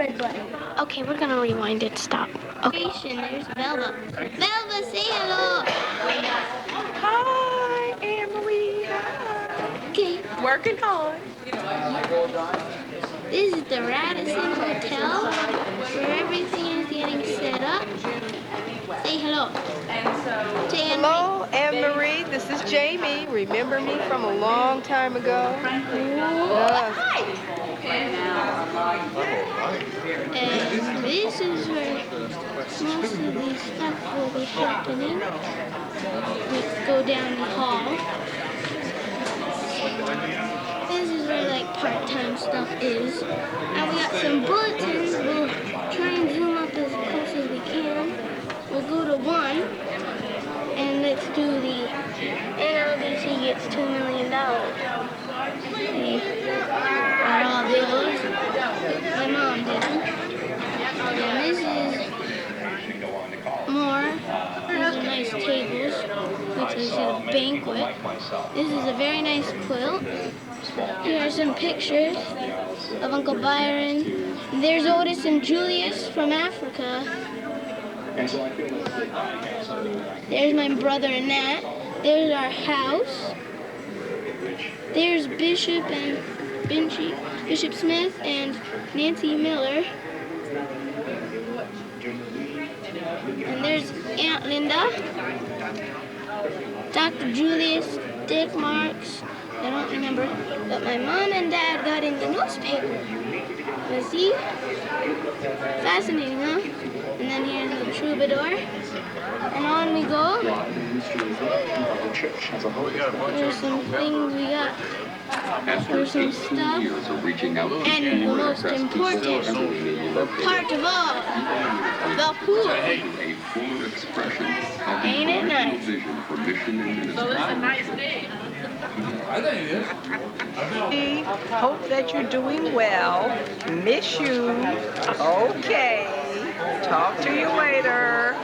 red button. Okay, we're gonna rewind it. Stop. Okay. There's Velva. Velva, say hello. Hi, Anne-Marie. Hi. Okay. Working hard. This is the Radisson Hotel, where everything is getting set up. Say hello. Hello, Anne-Marie. This is Jamie. Remember me from a long time ago? Hi. And this is where most of the stuff will be happening. We go down the hall. This is where like part-time stuff is. And we got some bulletins. We'll try and zoom up as close as we can. We'll go to 1 and let's do the NLBC gets $2 million. See, are all those. My mom didn't. And this is more. These are nice tables, which is a banquet. This is a very nice quilt. Here are some pictures of Uncle Byron. There's Otis and Julius from Africa. There's my brother and Nat. There's our house. There's Bishop and Bishop Smith and Nancy Miller. And there's Aunt Linda. Dr. Julius, Dick Marks. I don't remember, but my mom and dad got in the newspaper. You see? Fascinating, huh? And then here's the troubadour. And on we go. There's some things we got. There's some stuff. And the most important part of all, the pool. Ain't it nice? So it's a nice day. I think it is. Hope that you're doing well. Miss you. Okay. Talk to you later.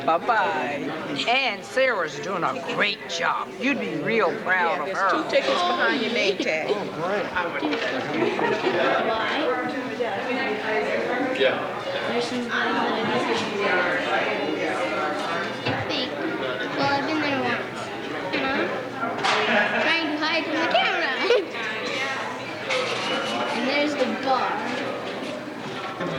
Bye-bye. And Sarah's doing a great job. You'd be real proud of her. There's 2 tickets behind your name tag. Oh, great. Yeah. There's some things that I think. Well, I've been there once. Trying to hide from the camera. And there's the bar.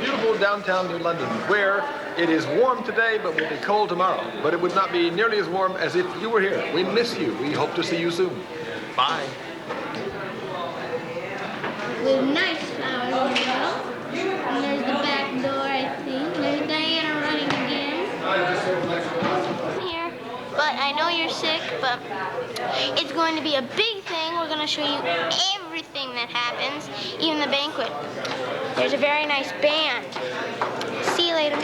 Beautiful downtown New London, where it is warm today but will be cold tomorrow. But it would not be nearly as warm as if you were here. We miss you. We hope to see you soon. Bye. With nice flowers in the middle. And there's the back door, I think. There's Diana running again. Here. But I know you're sick, but it's going to be a big thing. We're going to show you everything that happens, even the banquet. There's a very nice band. See you later.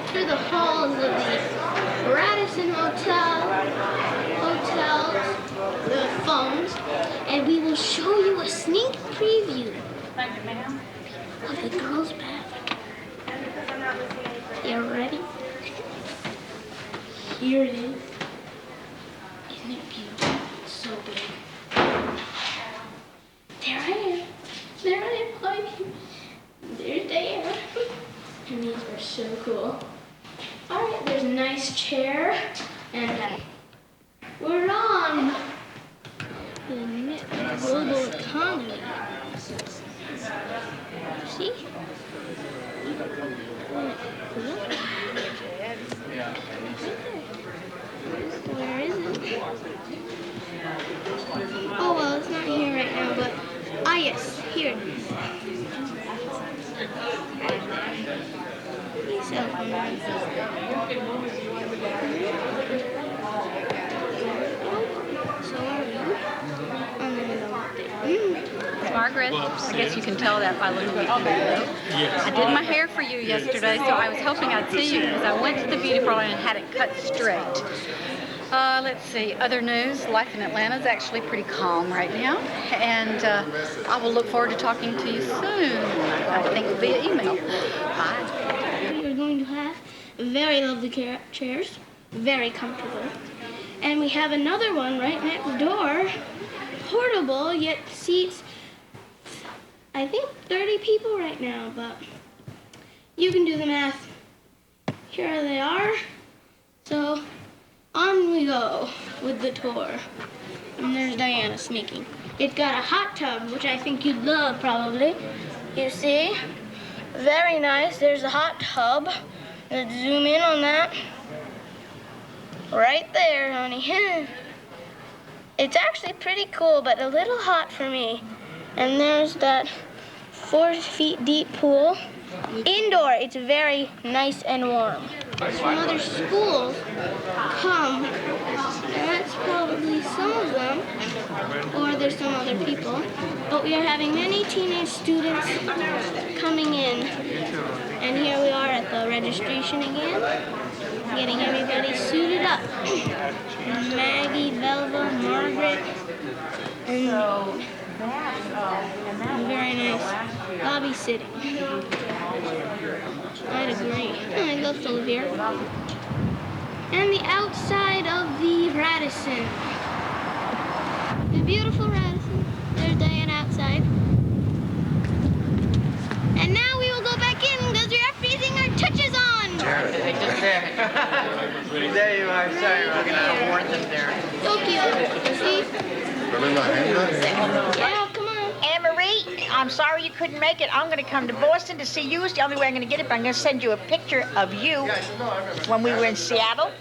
Through the halls of the Radisson hotels, the phones, and we will show you a sneak preview of the girls' bathroom. You ready? Here it is. Isn't it beautiful? It's so big. There I am. There I am. There's Diana. And these are so cool. All right, there's a nice chair. And we're on the global economy. See? Where is it? Oh, well, it's not here right now, but... Ah, yes, here it is. So are you? Margaret, I guess you can tell that by looking at the video. Yes. I did my hair for you yesterday, so I was hoping I'd see you because I went to the beauty parlor and had it cut straight. Let's see, other news. Life in Atlanta is actually pretty calm right now, and I will look forward to talking to you soon, I think via email. Bye. We are going to have very lovely chairs, very comfortable. And we have another one right next door, portable, yet seats I think 30 people right now, but you can do the math. Here they are. So on we go with the tour. And there's Diana sneaking. It's got a hot tub, which I think you'd love probably. You see? Very nice. There's a hot tub. Let's zoom in on that. Right there, honey. It's actually pretty cool, but a little hot for me. And there's that 4 feet deep pool. Indoor, it's very nice and warm. Some other schools come, and that's probably some of them, or there's some other people. But we are having many teenage students coming in. And here we are at the registration again, getting everybody suited up. Maggie, Velva, Margaret, and very nice lobby sitting. I'd agree. I'd love to live here. And the outside of the Radisson. The beautiful Radisson. There's Diane outside. And now we will go back in because we are freezing our touches on. There you are. Sorry, we're going to warn them there. Tokyo. See? Yeah, come on. Anne-Marie, I'm sorry you couldn't make it. I'm going to come to Boston to see you. It's the only way I'm going to get it, but I'm going to send you a picture of you when we were in Seattle,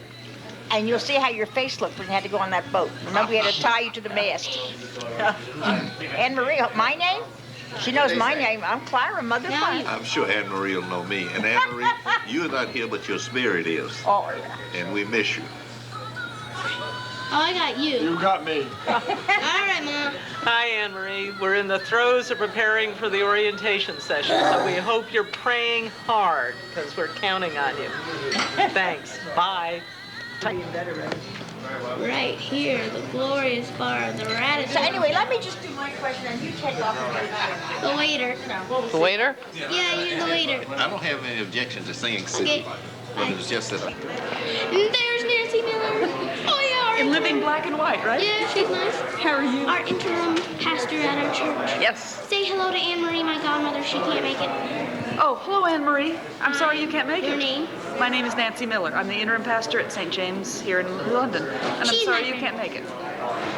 and you'll see how your face looked when you had to go on that boat. Remember, we had to tie you to the mast. Anne-Marie, my name? She knows my name. I'm Clara, Mother Clara. I'm sure Anne-Marie will know me. And Anne-Marie, you're not here, but your spirit is. Oh, yeah. And we miss you. Oh, I got you. You got me. All right, Mom. Hi, Anne-Marie. We're in the throes of preparing for the orientation session, so we hope you're praying hard, because we're counting on you. Thanks. Bye. Right here, the glorious bar, the Radisson. So anyway, let me just do my question, and you take off. The waiter. The waiter? Yeah, you're the waiter. I don't have any objection to saying city. Okay. But it's just that And there's Nancy Miller. Oh, yeah, our In living black and white, right? Yeah, she's nice. How are you? Our interim pastor at our church. Yes. Say hello to Anne-Marie, my godmother. She can't make it. Oh, hello, Anne-Marie. I'm sorry you can't make Your it. name? My name is Nancy Miller. I'm the interim pastor at St. James here in London. And I'm She's sorry my you friend. can't make it.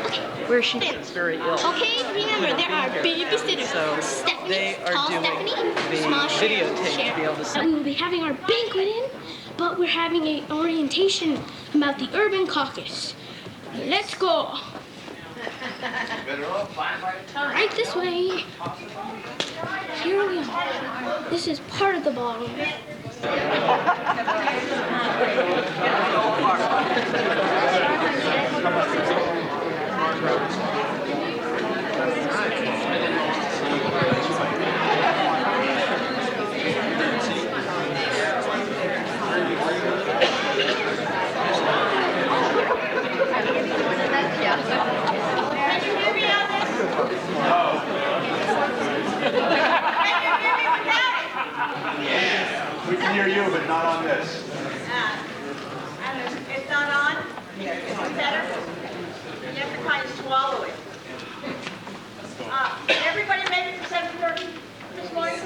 Okay. Where she is very ill. Okay, remember, there are babysitters. So Stephanie, they are tall doing Stephanie, the small Cheryl. videotape to be able to see. We will be having our banquet in, but we're having an orientation about the Urban Caucus. Let's go. Right this way. Here we are. This is part of the ballroom. We can hear you, but not on this. It's not on? Is it better? You have to kind of swallow it. Did everybody make it to 7:30 this morning?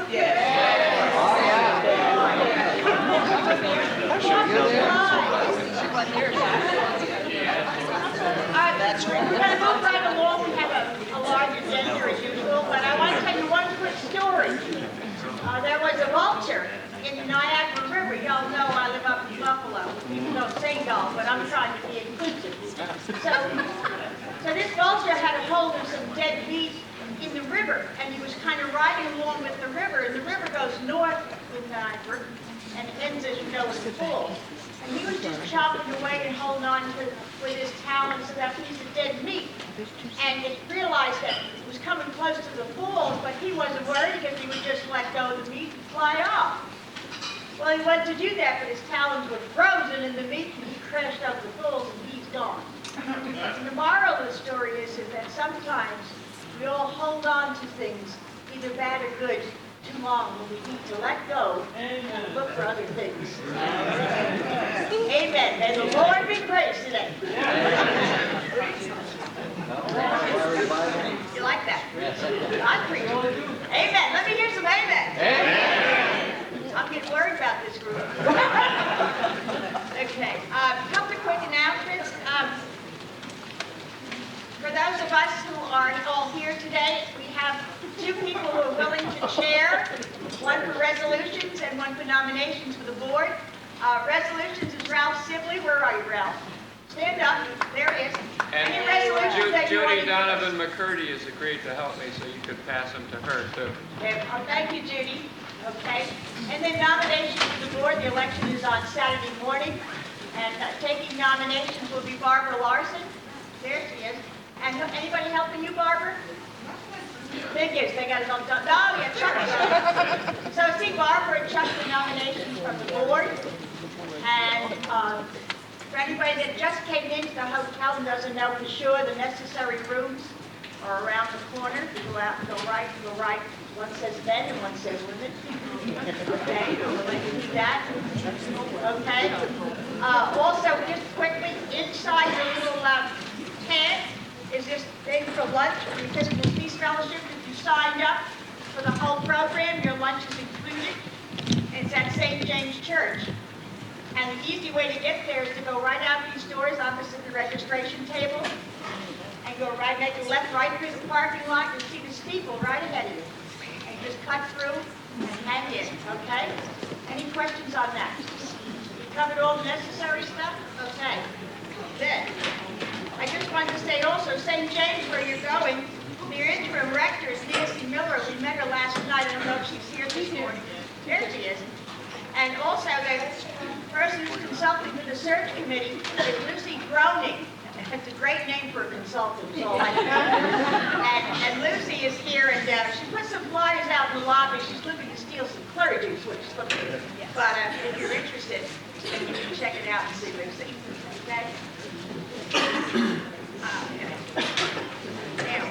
That's right. We're going to move right along. We have a large agenda as usual, but I want to tell you one quick story. There was a vulture in the Niagara River. Y'all know I live up in Buffalo. People don't say y'all, but I'm trying to be inclusive. So this vulture had a hold of some dead meat in the river, and he was kind of riding along with the river, and the river goes north in Niagara, and it ends, as you know, in the falls. And he was just chopping away and holding on to with his talons to that piece of dead meat. And he realized that it was coming close to the falls, but he wasn't worried because he would just let go of the meat and fly off. Well, he went to do that, but his talons were frozen in the meat, and he crashed up the falls, and he's gone. And the moral of the story is that sometimes we all hold on to things, either bad or good, too long when we need to let go and look for other things. Amen. May the Lord be praised today. like that? God preach. Amen. Let me hear some amen. Amen. I'm getting worried about this group. Okay. Couple of quick announcements. For those of us who aren't all here today, we have two people who are willing to chair, one for resolutions and one for nominations for the board. Resolutions is Ralph Sibley. Where are you, Ralph? Stand up. There he is. Any resolutions that you want Judy to Donovan McCurdy has agreed to help me, so you could pass them to her, too. Thank you, Judy. Okay. And then nominations for the board. The election is on Saturday morning. And taking nominations will be Barbara Larson. There she is. And anybody helping you, Barbara? Big is. They got it all done. Oh, yeah, Chuck. So see, Barbara and Chuck the nominations from the board. And for anybody that just came into the hotel and doesn't know for sure, the necessary rooms are around the corner. You go out and go right, One says men and one says women. Okay, we'll let you do that. Okay. Also, just quickly, inside your little tent is this thing for lunch for the Episcopal Peace Fellowship. If you signed up for the whole program, your lunch is included. It's at St. James Church. And the easy way to get there is to go right out these doors opposite the registration table and go right, make a left right through the parking lot. You'll see the steeple right ahead of you. And just cut through and hang in, okay? Any questions on that? We covered all the necessary stuff? Okay. Then, I just wanted to say also, St. James, where you're going, their interim rector is Nancy Miller. We met her last night. I don't know if she's here this morning. There she is. And also, the person who's consulting for the search committee is Lucy Groening. That's a great name for a consultant, so I know. And Lucy is here, and she put some flyers out in the lobby. She's looking to steal some clergy, which is looking good. But if you're interested, then you can check it out and see Lucy. Okay? Now,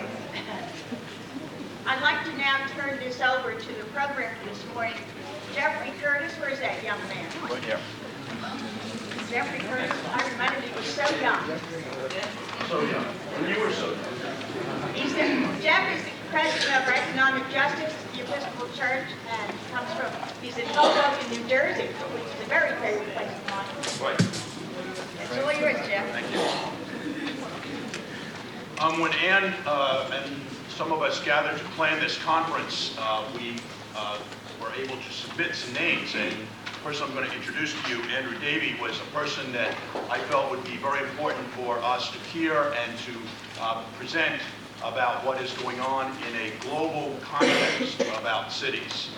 I'd like to now turn this over to the program for this morning. Jeffrey Curtis, where's that young man? Right here. Jeffrey Curtis, I remember he was so young. So young. When you were so young. Jeff is the president of Economic Justice at the Episcopal Church, and he's in Hoboken, New Jersey, which is a very favorite place of mine. Right. That's all yours, Jeff. Thank you. When Ann and some of us gathered to plan this conference, we were able to submit some names. And the person I'm going to introduce to you, Andrew Davey, was a person that I felt would be very important for us to hear and to present about what is going on in a global context about cities.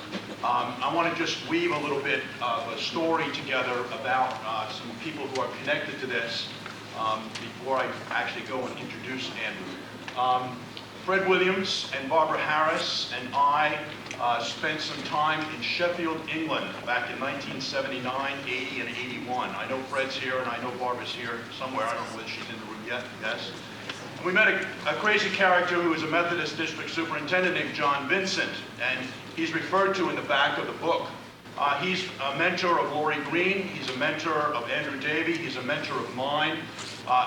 I want to just weave a little bit of a story together about some people who are connected to this before I actually go and introduce Andrew. Fred Williams and Barbara Harris and I spent some time in Sheffield, England back in 1979, 80, and 81. I know Fred's here and I know Barbara's here somewhere. I don't know whether she's in the room yet, yes. We met a crazy character who was a Methodist district superintendent named John Vincent, and he's referred to in the back of the book. He's a mentor of Laurie Green. He's a mentor of Andrew Davey. He's a mentor of mine.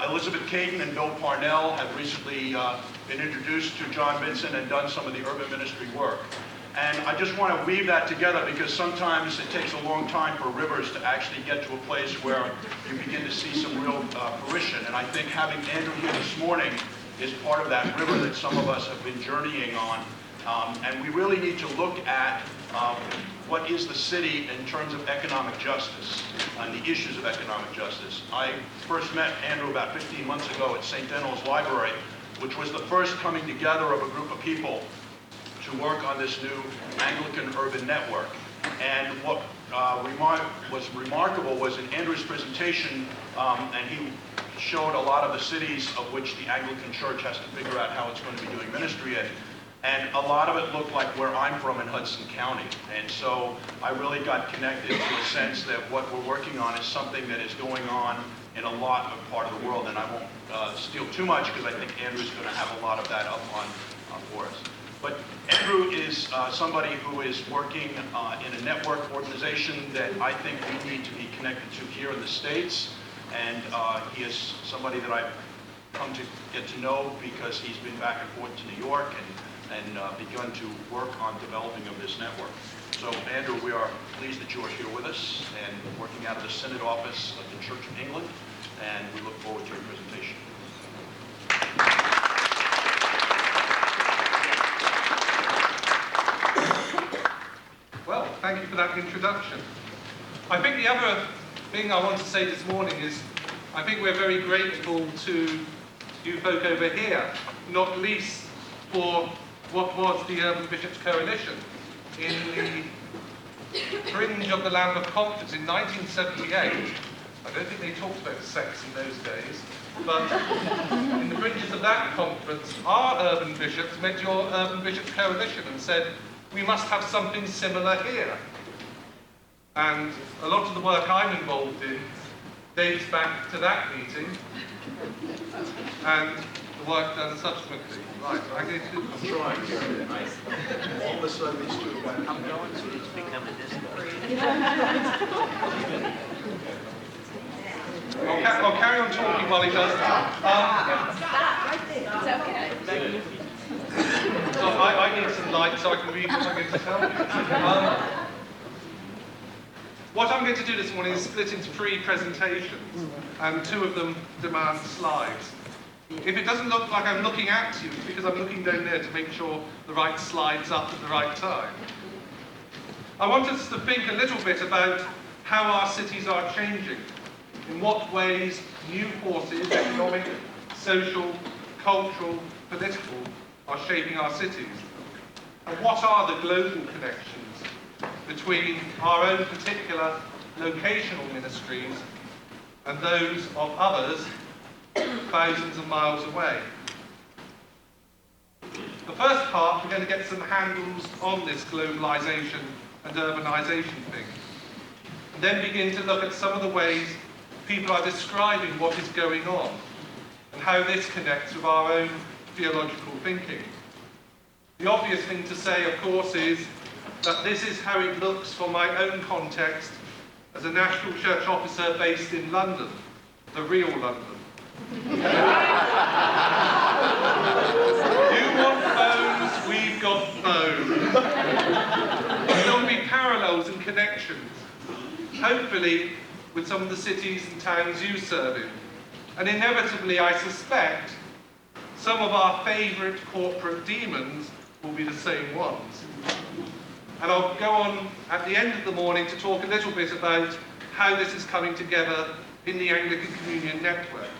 Elizabeth Caton and Bill Parnell have recently been introduced to John Vincent and done some of the urban ministry work. And I just want to weave that together because sometimes it takes a long time for rivers to actually get to a place where you begin to see some real fruition. And I think having Andrew here this morning is part of that river that some of us have been journeying on. And we really need to look at what is the city in terms of economic justice and the issues of economic justice. I first met Andrew about 15 months ago at St. Denel's Library, which was the first coming together of a group of people to work on this new Anglican urban network. And what was remarkable was in Andrew's presentation, and he showed a lot of the cities of which the Anglican Church has to figure out how it's going to be doing ministry in. And a lot of it looked like where I'm from in Hudson County. And so I really got connected to the sense that what we're working on is something that is going on in a lot of part of the world. And I won't steal too much because I think Andrew's going to have a lot of that up on for us. But Andrew is somebody who is working in a network organization that I think we need to be connected to here in the States. And he is somebody that I've come to get to know because he's been back and forth to New York and begun to work on developing of this network. So Andrew, we are pleased that you are here with us and working out of the Synod office of the Church of England, and we look forward to your presentation. Well, thank you for that introduction. I think the other thing I want to say this morning is I think we're very grateful to you folk over here, not least for what was the Urban Bishops Coalition in the fringe of the Lambeth Conference in 1978. I don't think they talked about sex in those days, but in the fringes of that conference, our urban bishops met your Urban Bishops Coalition and said, we must have something similar here. And a lot of the work I'm involved in dates back to that meeting and the work done subsequently. Right, I get to... I'm trying here. All of a sudden these two guys, I'm going to become a I'll carry on talking while he does that. Stop right there. It's okay. So I need some light so I can read what I'm going to tell you. What I'm going to do this morning is split into 3 presentations, and 2 of them demand slides. If it doesn't look like I'm looking at you, it's because I'm looking down there to make sure the right slide's up at the right time. I want us to think a little bit about how our cities are changing, in what ways new forces, economic, social, cultural, political, are shaping our cities, and what are the global connections between our own particular locational ministries and those of others thousands of miles away. The first part, we're going to get some handles on this globalization and urbanization thing, and then begin to look at some of the ways people are describing what is going on and how this connects with our own theological thinking. The obvious thing to say, of course, is that this is how it looks from my own context as a National Church officer based in London, the real London. You want phones, we've got phones. There'll be parallels and connections, hopefully with some of the cities and towns you serve in. And inevitably, I suspect, some of our favourite corporate demons will be the same ones. And I'll go on at the end of the morning to talk a little bit about how this is coming together in the Anglican Communion network.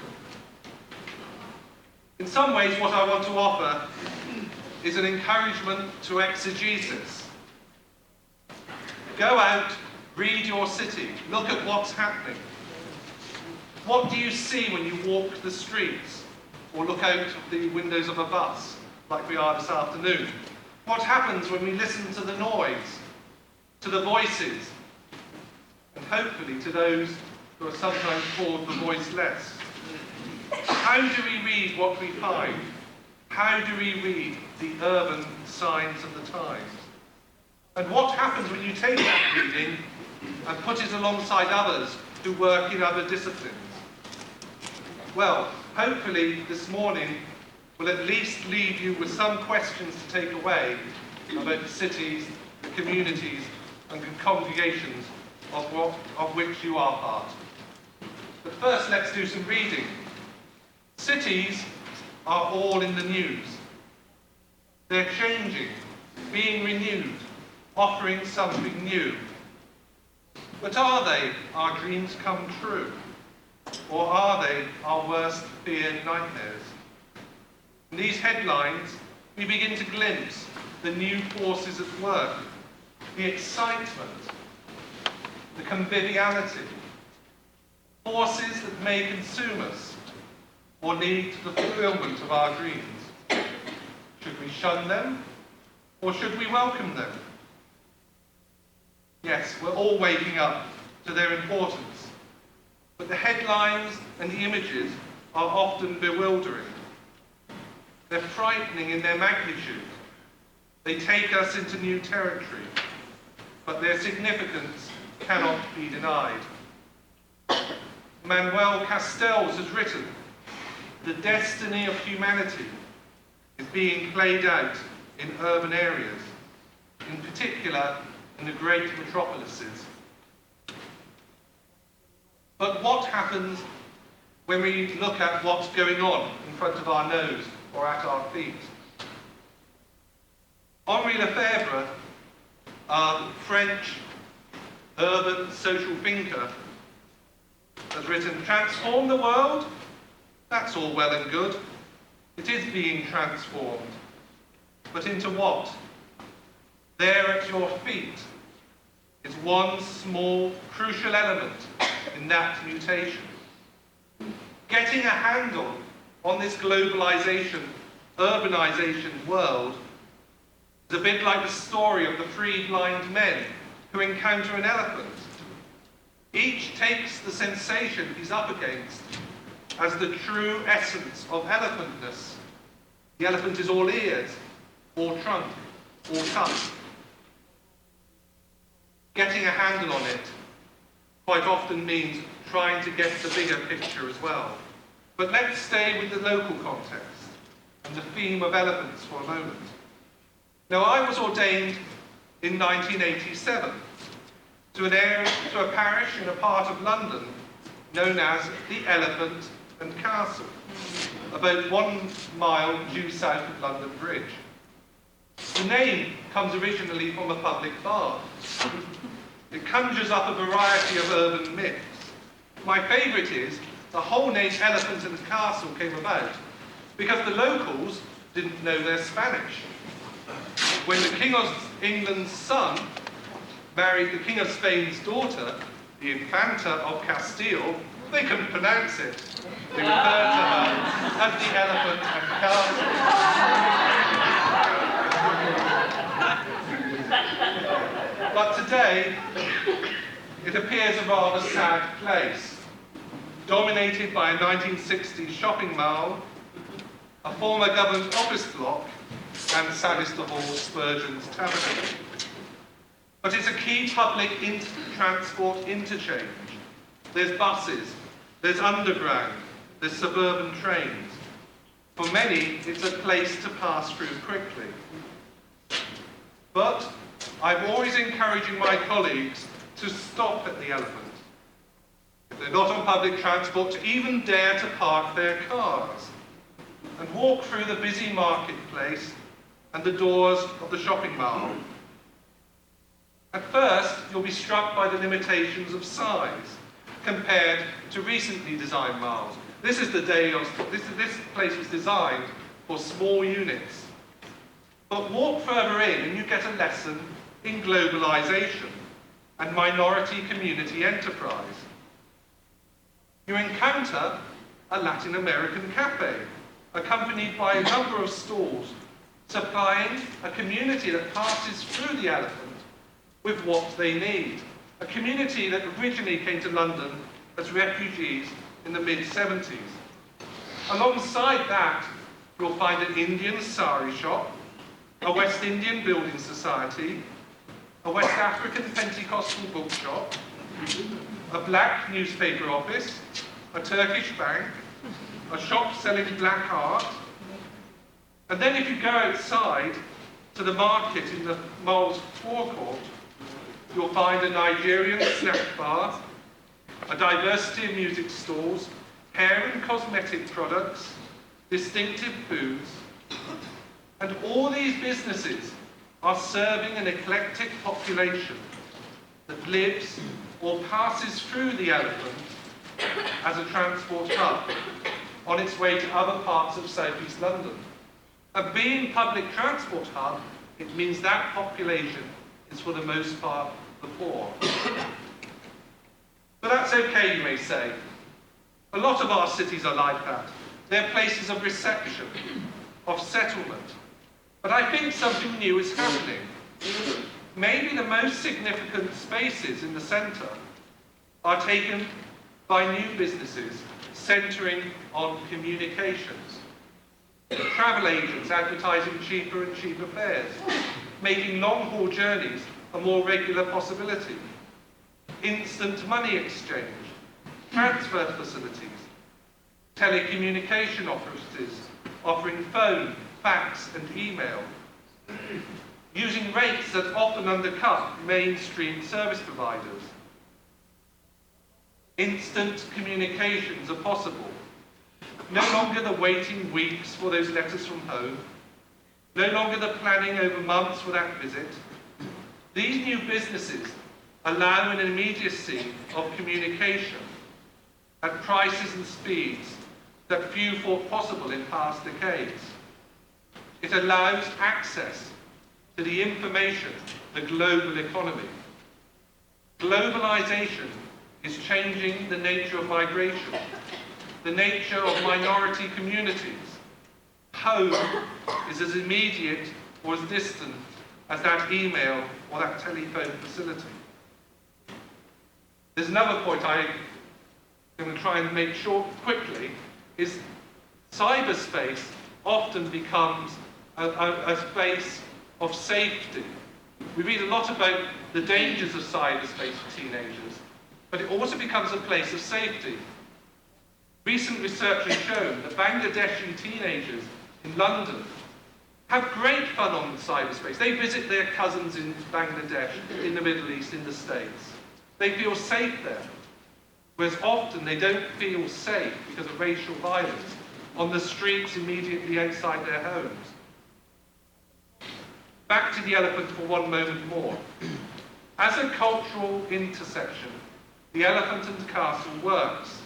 In some ways, what I want to offer is an encouragement to exegesis. Go out, read your city, look at what's happening. What do you see when you walk the streets or look out of the windows of a bus, like we are this afternoon? What happens when we listen to the noise, to the voices, and hopefully to those who are sometimes called the voiceless? How do we read what we find? How do we read the urban signs of the times? And what happens when you take that reading and put it alongside others who work in other disciplines? Well, hopefully this morning will at least leave you with some questions to take away about the cities, the communities and congregations of which you are part. But first, let's do some reading. Cities are all in the news. They're changing, being renewed, offering something new. But are they our dreams come true? Or are they our worst feared nightmares? In these headlines, we begin to glimpse the new forces at work, the excitement, the conviviality, forces that may consume us or lead to the fulfillment of our dreams. Should we shun them or should we welcome them? Yes, we're all waking up to their importance, but the headlines and the images are often bewildering. They're frightening in their magnitude. They take us into new territory, but their significance cannot be denied. Manuel Castells has written, the destiny of humanity is being played out in urban areas, in particular in the great metropolises. But what happens when we look at what's going on in front of our nose or at our feet? Henri Lefebvre, a French urban social thinker, has written, "Transform the world? That's all well and good. It is being transformed. But into what? There at your feet is one small, crucial element in that mutation. Getting a handle on this globalization, urbanization world is a bit like the story of the three blind men who encounter an elephant. Each takes the sensation he's up against as the true essence of elephantness. The elephant is all ears, all trunk, all tusk. Getting a handle on it quite often means trying to get the bigger picture as well. But let's stay with the local context and the theme of elephants for a moment. Now, I was ordained in 1987 to a parish in a part of London known as the Elephant and Castle, about 1 mile due south of London Bridge. The name comes originally from a public bath. It conjures up a variety of urban myths. My favourite is the whole name Elephant and Castle came about because the locals didn't know their Spanish. When the King of England's son married the King of Spain's daughter, the Infanta of Castile, they couldn't pronounce it. They referred to her as the Elephant and Castle. But today, it appears a rather sad place, dominated by a 1960s shopping mall, a former government office block, and saddest of all, Spurgeon's Tavern. But it's a key public transport interchange. There's buses, there's underground, there's suburban trains. For many, it's a place to pass through quickly. But I'm always encouraging my colleagues to stop at the Elephant. If they're not on public transport, to even dare to park their cars and walk through the busy marketplace and the doors of the shopping mall. At first, you'll be struck by the limitations of size compared to recently designed malls. This place was designed for small units. But walk further in and you get a lesson in globalization and minority community enterprise. You encounter a Latin American cafe, accompanied by a number of stalls, supplying a community that passes through the Elephant with what they need. A community that originally came to London as refugees in the mid-70s. Alongside that, you'll find an Indian sari shop, a West Indian building society, a West African Pentecostal bookshop, a black newspaper office, a Turkish bank, a shop selling black art, and then if you go outside to the market in the mall's forecourt, you'll find a Nigerian snack bar, a diversity of music stalls, hair and cosmetic products, distinctive foods, and all these businesses are serving an eclectic population that lives or passes through the Elephant as a transport hub on its way to other parts of southeast London. And being public transport hub, it means that population is for the most part the poor. But that's okay, you may say. A lot of our cities are like that. They're places of reception, of settlement. But I think something new is happening. Maybe the most significant spaces in the centre are taken by new businesses centering on communications. Travel agents advertising cheaper and cheaper fares, making long-haul journeys a more regular possibility. Instant money exchange, transfer facilities, telecommunication operators offering phone, fax and email, using rates that often undercut mainstream service providers. Instant communications are possible. No longer the waiting weeks for those letters from home. No longer the planning over months for that visit. These new businesses allow an immediacy of communication at prices and speeds that few thought possible in past decades. It allows access to the information, the global economy. Globalization is changing the nature of migration, the nature of minority communities. Home is as immediate or as distant as that email or that telephone facility. There's another point I'm going to try and make short quickly, is cyberspace often becomes a space of safety. We read a lot about the dangers of cyberspace for teenagers, but it also becomes a place of safety. Recent research has shown that Bangladeshi teenagers in London have great fun on cyberspace. They visit their cousins in Bangladesh, in the Middle East, in the States. They feel safe there, whereas often they don't feel safe because of racial violence on the streets immediately outside their homes. Back to the elephant for one moment more. As a cultural intersection, the Elephant and Castle works.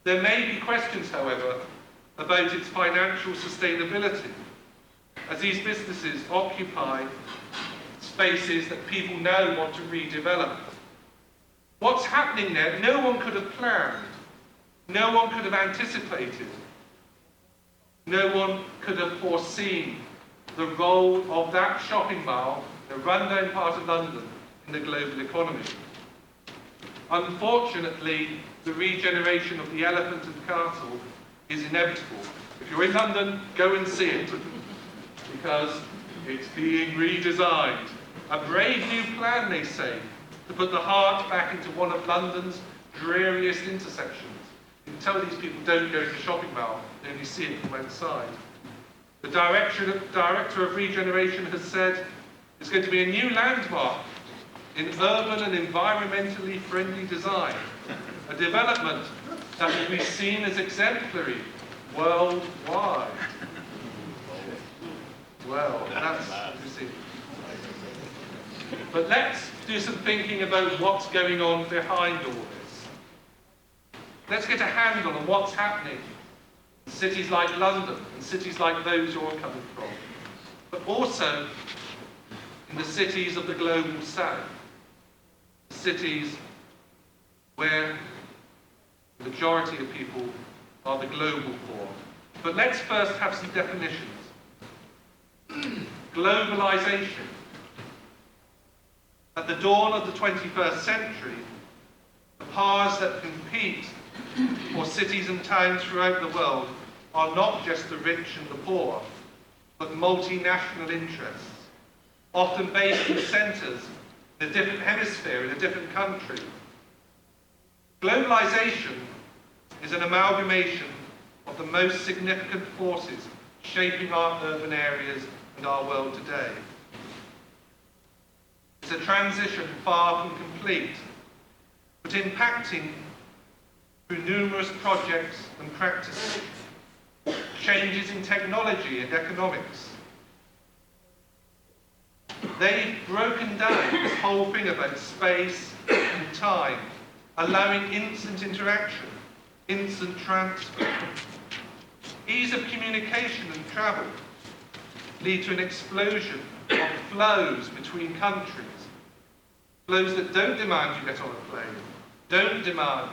There may be questions, however, about its financial sustainability, as these businesses occupy spaces that people now want to redevelop. What's happening there, no one could have planned, no one could have anticipated, no one could have foreseen the role of that shopping mall, the rundown part of London, in the global economy. Unfortunately, the regeneration of the Elephant and Castle is inevitable. If you're in London, go and see it, because it's being redesigned. A brave new plan, they say, to put the heart back into one of London's dreariest intersections. You can tell these people don't go to the shopping mall, they only see it from outside. The director of regeneration has said it's going to be a new landmark in urban and environmentally friendly design, a development that will be seen as exemplary worldwide. Well, that's interesting. But let's do some thinking about what's going on behind all this. Let's get a handle on what's happening in cities like London and cities like those you're coming from, but also in the cities of the global south, cities where the majority of people are the global poor. But let's first have some definitions. Globalization. At the dawn of the 21st century, the powers that compete for cities and towns throughout the world are not just the rich and the poor, but multinational interests, often based in centres in a different hemisphere, in a different country. Globalization is an amalgamation of the most significant forces shaping our urban areas and our world today. It's a transition far from complete, but impacting through numerous projects and practices, changes in technology and economics. They've broken down this whole thing about space and time, allowing instant interaction, instant transfer. Ease of communication and travel lead to an explosion of flows between countries. Flows that don't demand you get on a plane, don't demand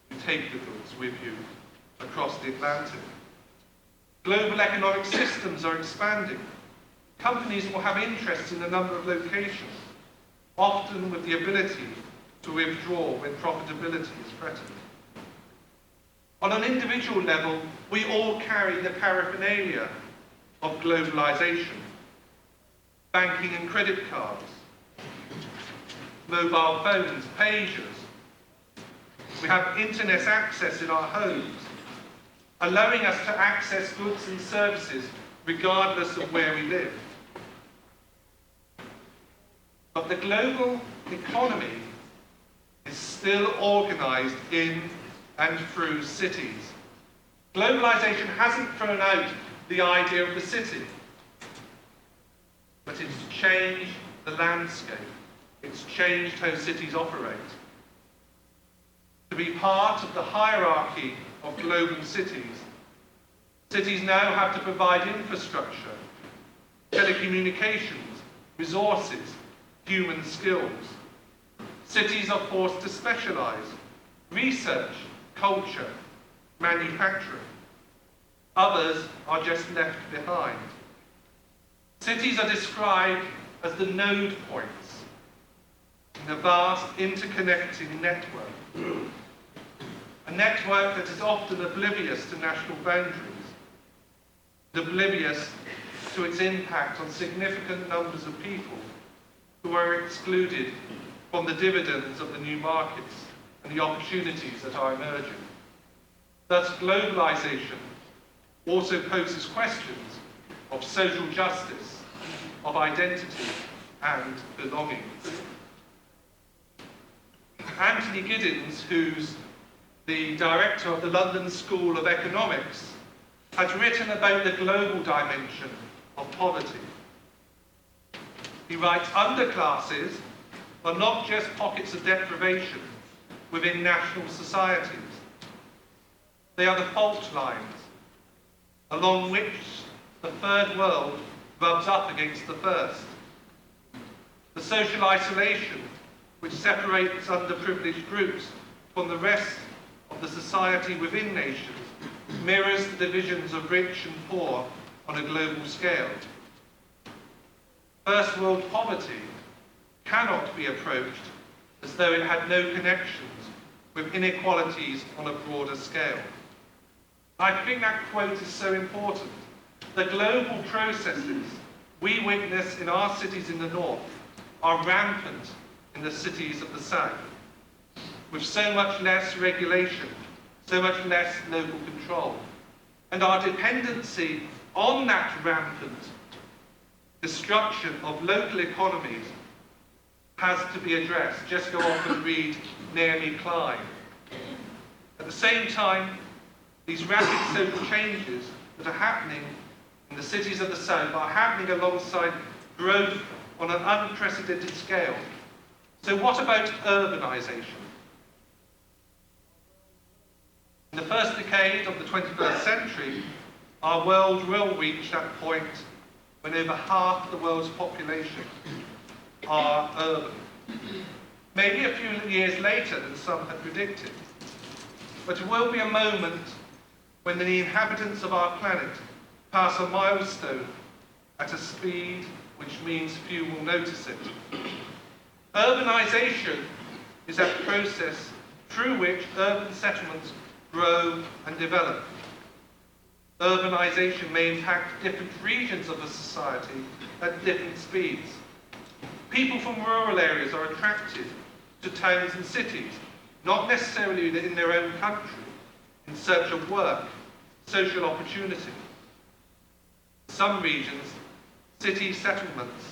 you take the goods with you across the Atlantic. Global economic systems are expanding. Companies will have interests in a number of locations, often with the ability to withdraw when profitability is threatened. On an individual level, we all carry the paraphernalia of globalization. Banking and credit cards, mobile phones, pagers. We have internet access in our homes, allowing us to access goods and services regardless of where we live. But the global economy is still organized in and through cities. Globalization hasn't thrown out the idea of the city, but it's changed the landscape. It's changed how cities operate. To be part of the hierarchy of global cities, cities now have to provide infrastructure, telecommunications, resources, human skills. Cities are forced to specialize: research, culture, manufacturing. Others are just left behind. Cities are described as the node points in a vast interconnecting network. A network that is often oblivious to national boundaries, oblivious to its impact on significant numbers of people who are excluded from the dividends of the new markets and the opportunities that are emerging. Thus, globalization also poses questions of social justice, of identity, and belonging. Anthony Giddens, who's the director of the London School of Economics, has written about the global dimension of poverty. He writes, underclasses are not just pockets of deprivation within national societies. They are the fault lines along which the third world rubs up against the first. The social isolation which separates underprivileged groups from the rest of the society within nations mirrors the divisions of rich and poor on a global scale. First world poverty cannot be approached as though it had no connections with inequalities on a broader scale. I think that quote is so important. The global processes we witness in our cities in the north are rampant in the cities of the south, with so much less regulation, so much less local control. And our dependency on that rampant destruction of local economies has to be addressed. Just go off and read Naomi Klein. At the same time, these rapid social changes that are happening in the cities of the south are happening alongside growth on an unprecedented scale. So what about urbanization? In the first decade of the 21st century, our world will reach that point when over half the world's population are urban. Maybe a few years later than some had predicted. But it will be a moment when the inhabitants of our planet pass a milestone at a speed which means few will notice it. Urbanization is that process through which urban settlements grow and develop. Urbanization may impact different regions of a society at different speeds. People from rural areas are attracted to towns and cities, not necessarily in their own country, in search of work, social opportunity. In some regions, city settlements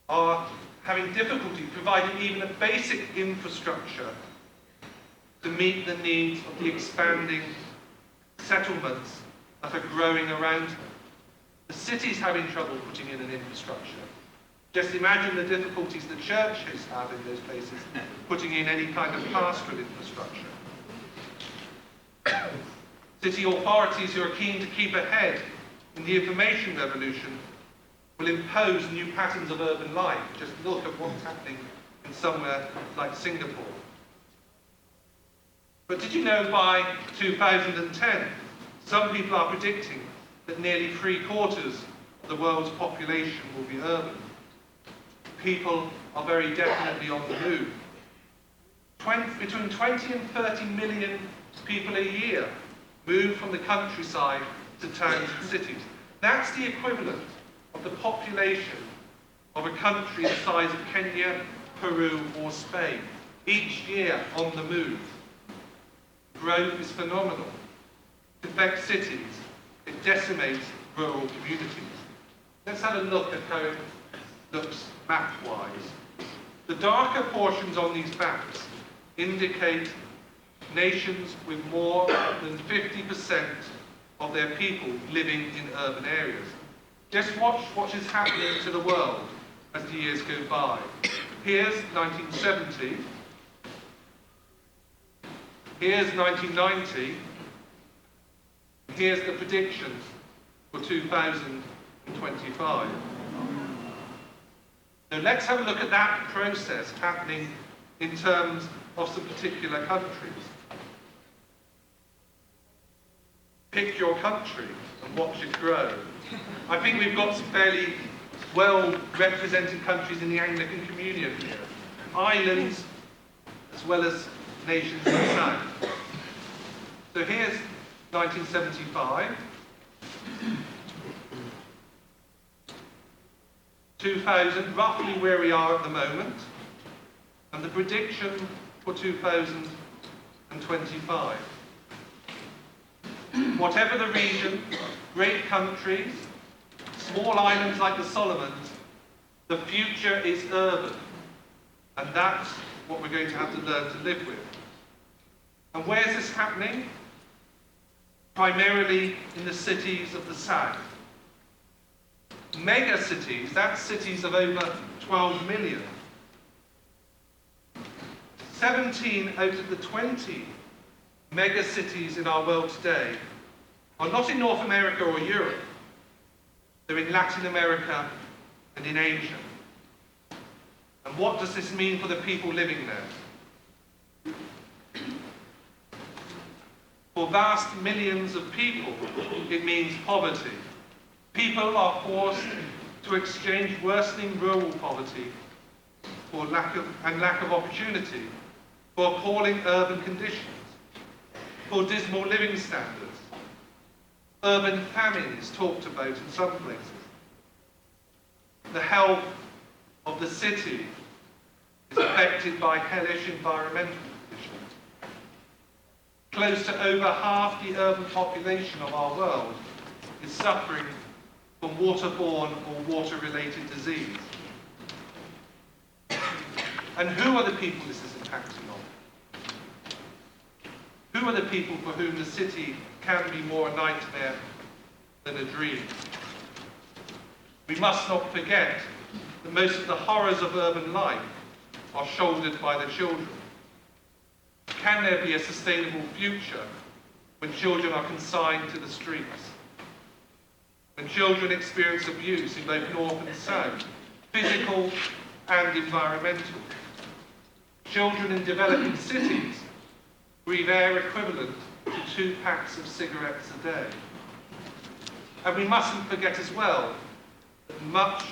are having difficulty providing even a basic infrastructure to meet the needs of the expanding settlements that are growing around them. The city's having trouble putting in an infrastructure. Just imagine the difficulties the churches have in those places putting in any kind of pastoral infrastructure. City authorities who are keen to keep ahead in the information revolution will impose new patterns of urban life. Just look at what's happening in somewhere like Singapore. But did you know by 2010, some people are predicting that nearly 3/4 of the world's population will be urban? People are very definitely on the move. Between 20 and 30 million people a year move from the countryside to towns and cities. That's the equivalent of the population of a country the size of Kenya, Peru, or Spain, each year on the move. growth is phenomenal. It affects cities. It decimates rural communities. Let's have a look at how it looks map-wise. The darker portions on these maps indicate nations with more than 50% of their people living in urban areas. Just watch what is happening to the world as the years go by. Here's 1970. Here's 1990. Here's the predictions for 2025. So let's have a look at that process happening in terms of some particular countries. Pick your country and watch it grow. I think we've got some fairly well represented countries in the Anglican Communion here. Islands as well as nations in the south. So here's 1975. 2000, roughly where we are at the moment, and the prediction for 2025. Whatever the region, great countries, small islands like the Solomons, the future is urban, and that's what we're going to have to learn to live with. And where's this happening? Primarily in the cities of the south. Mega cities, that's cities of over 12 million. 17 out of the 20 mega cities in our world today are not in North America or Europe. They're in Latin America and in Asia. And what does this mean for the people living there? For vast millions of people, it means poverty. People are forced to exchange worsening rural poverty for lack of opportunity, for appalling urban conditions, for dismal living standards. Urban famine is talked about in some places. The health of the city is affected by hellish environmental conditions. Close to over half the urban population of our world is suffering from waterborne or water-related disease. And who are the people this is impacting on? Who are the people for whom the city can be more a nightmare than a dream? We must not forget that most of the horrors of urban life are shouldered by the children. Can there be a sustainable future when children are consigned to the streets? When children experience abuse in both north and south, physical and environmental? Children in developing cities breathe air equivalent to 2 packs of cigarettes a day. And we mustn't forget as well that much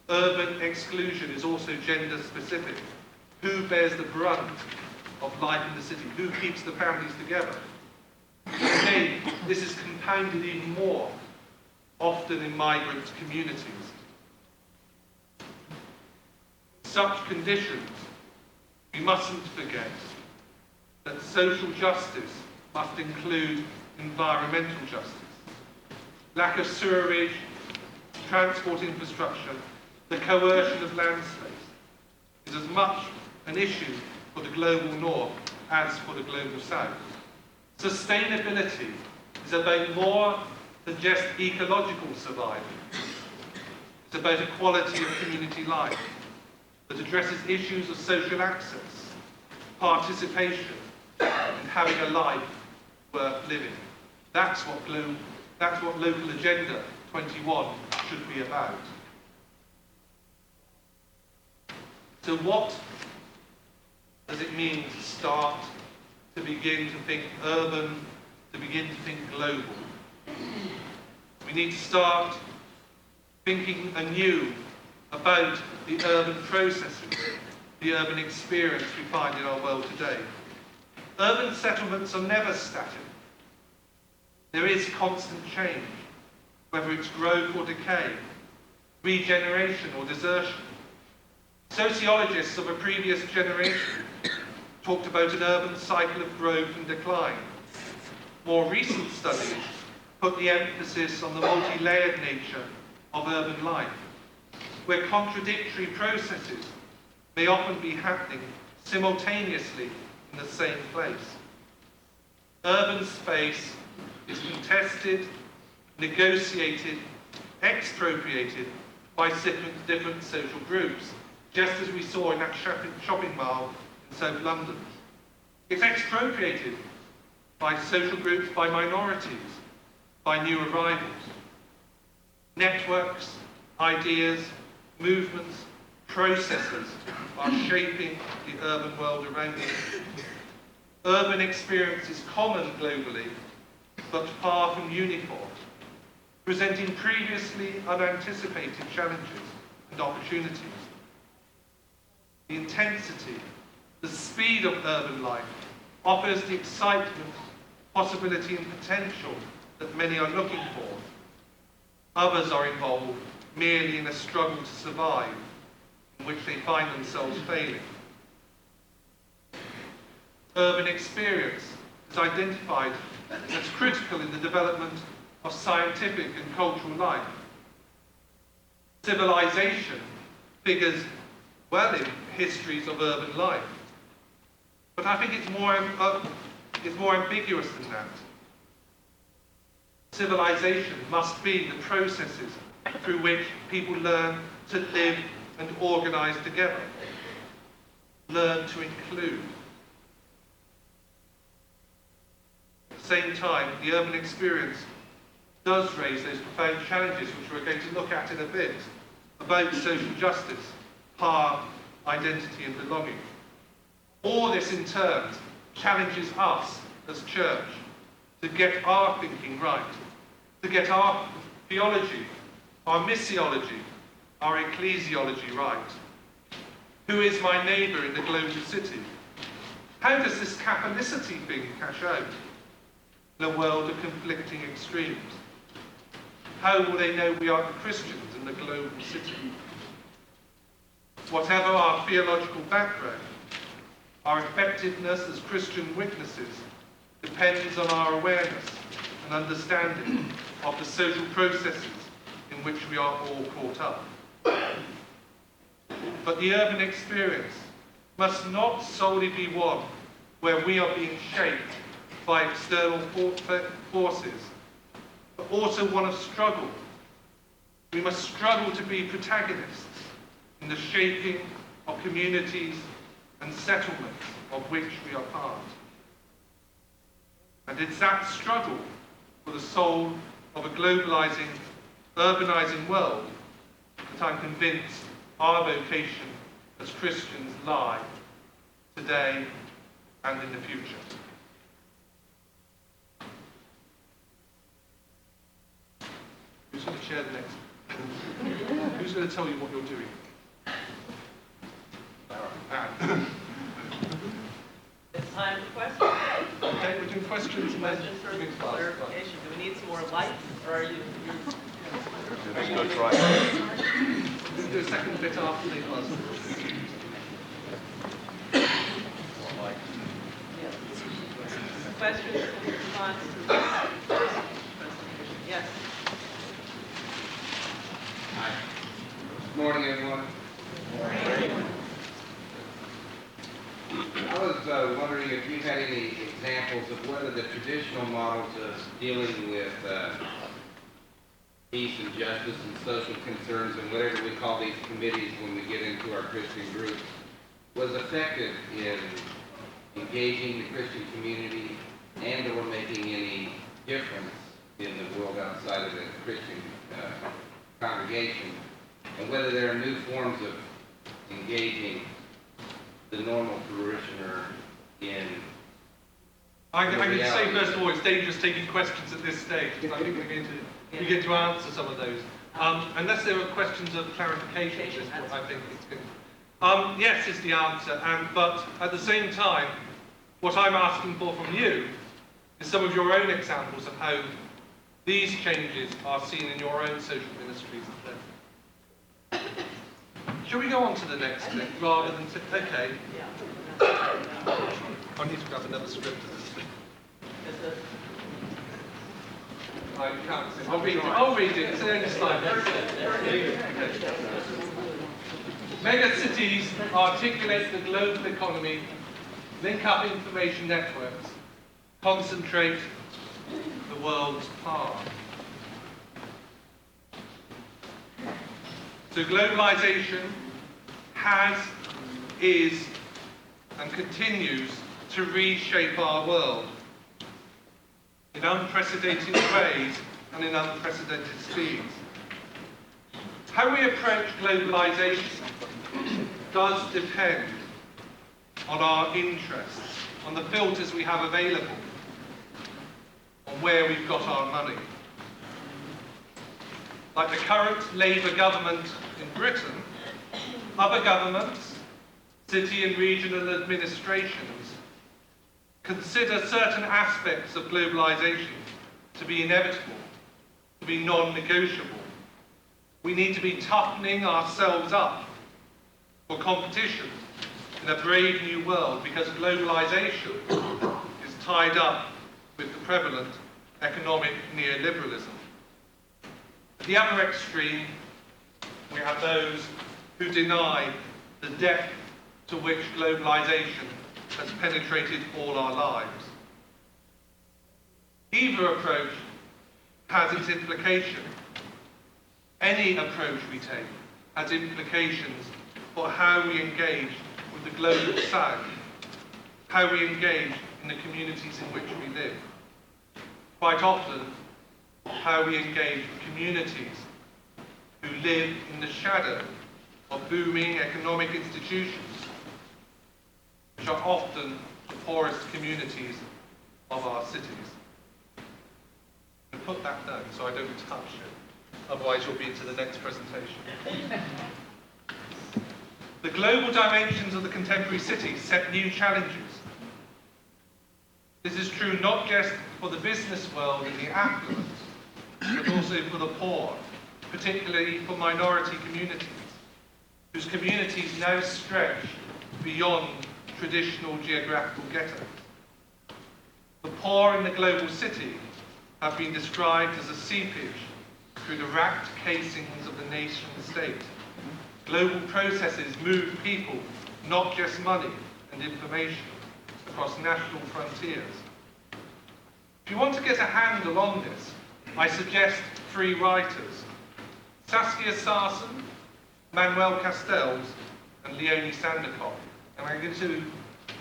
urban exclusion is also gender specific. Who bears the brunt of life in the city? Who keeps the families together? Again, this is compounded even more often in migrant communities. Such conditions, we mustn't forget that social justice must include environmental justice. Lack of sewerage, transport infrastructure, the coercion of land space is as much an issue for the global north as for the global south. Sustainability is about more than just ecological survival. It's about a quality of community life that addresses issues of social access, participation, and having a life worth living. That's what Local Agenda 21 should be about. So what does it mean to start to begin to think urban, to begin to think global? We need to start thinking anew about the urban processes, the urban experience we find in our world today. Urban settlements are never static. There is constant change, whether it's growth or decay, regeneration or desertion. Sociologists of a previous generation talked about an urban cycle of growth and decline. More recent studies put the emphasis on the multi-layered nature of urban life, where contradictory processes may often be happening simultaneously in the same place. Urban space is contested, negotiated, expropriated by different social groups, just as we saw in that shopping mall in South London. It's expropriated by social groups, by minorities, by new arrivals. Networks, ideas, movements, processes are shaping the urban world around us. Urban experience is common globally, but far from uniform, presenting previously unanticipated challenges and opportunities. The intensity, the speed of urban life offers the excitement, possibility and potential that many are looking for. Others are involved merely in a struggle to survive, in which they find themselves failing. Urban experience is identified as critical in the development of scientific and cultural life. Civilization figures well in histories of urban life, but I think it's more ambiguous than that. Civilization must be the processes through which people learn to live and organize together, learn to include. At the same time, the urban experience does raise those profound challenges which we're going to look at in a bit, about social justice, power, identity and belonging. All this in turn challenges us as church to get our thinking right, to get our theology, our missiology, our ecclesiology right. Who is my neighbour in the global city? How does this Catholicity thing cash out in a world of conflicting extremes? How will they know we are the Christians in the global city? Whatever our theological background, our effectiveness as Christian witnesses depends on our awareness and understanding of the social processes in which we are all caught up. But the urban experience must not solely be one where we are being shaped by external forces, but also one of struggle. We must struggle to be protagonists in the shaping of communities and settlements of which we are part. And it's that struggle for the soul of a globalizing, urbanizing world that I'm convinced our vocation as Christians lie today and in the future. Who's going to share the next? Who's going to tell you what you're doing? It's time for questions. Okay, we're doing questions and then Questions for doing clarification. Do we need some more light, or are you? Let's go try. We'll do a second bit after the buzz. Questions in response to the first presentation? Yes. Hi. Good morning, everyone. I was wondering if you had any examples of whether the traditional models of dealing with peace and justice and social concerns and whatever we call these committees when we get into our Christian groups was effective in engaging the Christian community and or making any difference in the world outside of the Christian congregation, and whether there are new forms of engaging the normal parishioner in I can say first of all, it's dangerous taking questions at this stage, because I think we get to answer some of those. Unless there are questions of clarification, is what I think it's going to. Yes is the answer, but at the same time, what I'm asking for from you is some of your own examples of how these changes are seen in your own social ministries. Shall we go on to the next thing, rather than say, okay. I need to grab another script of this thing. I can't see. I'll read it. It's the only slide. Mega cities articulate the global economy, link up information networks, concentrate the world's power. So globalization has, is, and continues to reshape our world in unprecedented ways and in unprecedented speeds. How we approach globalization does depend on our interests, on the filters we have available, on where we've got our money. Like the current Labour government in Britain, other governments, city and regional administrations, consider certain aspects of globalization to be inevitable, to be non-negotiable. We need to be toughening ourselves up for competition in a brave new world because globalization is tied up with the prevalent economic neoliberalism. At the other extreme, we have those who deny the depth to which globalization has penetrated all our lives. Either approach has its implication. Any approach we take has implications for how we engage with the global south, how we engage in the communities in which we live. Quite often, how we engage with communities who live in the shadow of booming economic institutions, which are often the poorest communities of our cities. And put that down so I don't touch it, otherwise you'll be into the next presentation. The global dimensions of the contemporary city set new challenges. This is true not just for the business world and the affluent, but also for the poor, particularly for minority communities, whose communities now stretch beyond traditional geographical ghettos. The poor in the global city have been described as a seepage through the racked casings of the nation state. Global processes move people, not just money and information, across national frontiers. If you want to get a handle on this, I suggest 3 writers: Saskia Sassen, Manuel Castells, and Leonie Sandercock. And I'm going to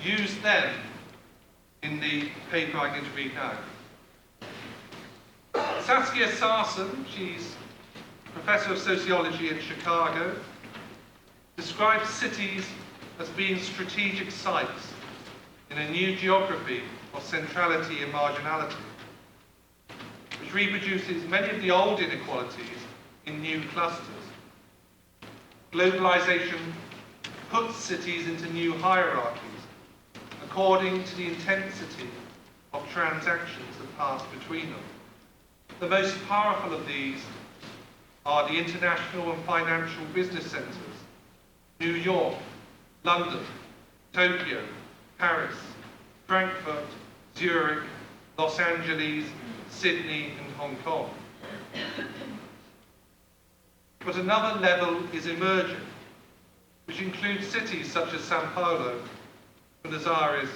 use them in the paper I'm going to read now. Saskia Sassen, she's Professor of Sociology in Chicago, describes cities as being strategic sites in a new geography of centrality and marginality, which reproduces many of the old inequalities in new clusters. Globalization puts cities into new hierarchies according to the intensity of transactions that pass between them. The most powerful of these are the international and financial business centres: New York, London, Tokyo, Paris, Frankfurt, Zurich, Los Angeles, Sydney, and Hong Kong. But another level is emerging, which includes cities such as Sao Paulo, Buenos Aires,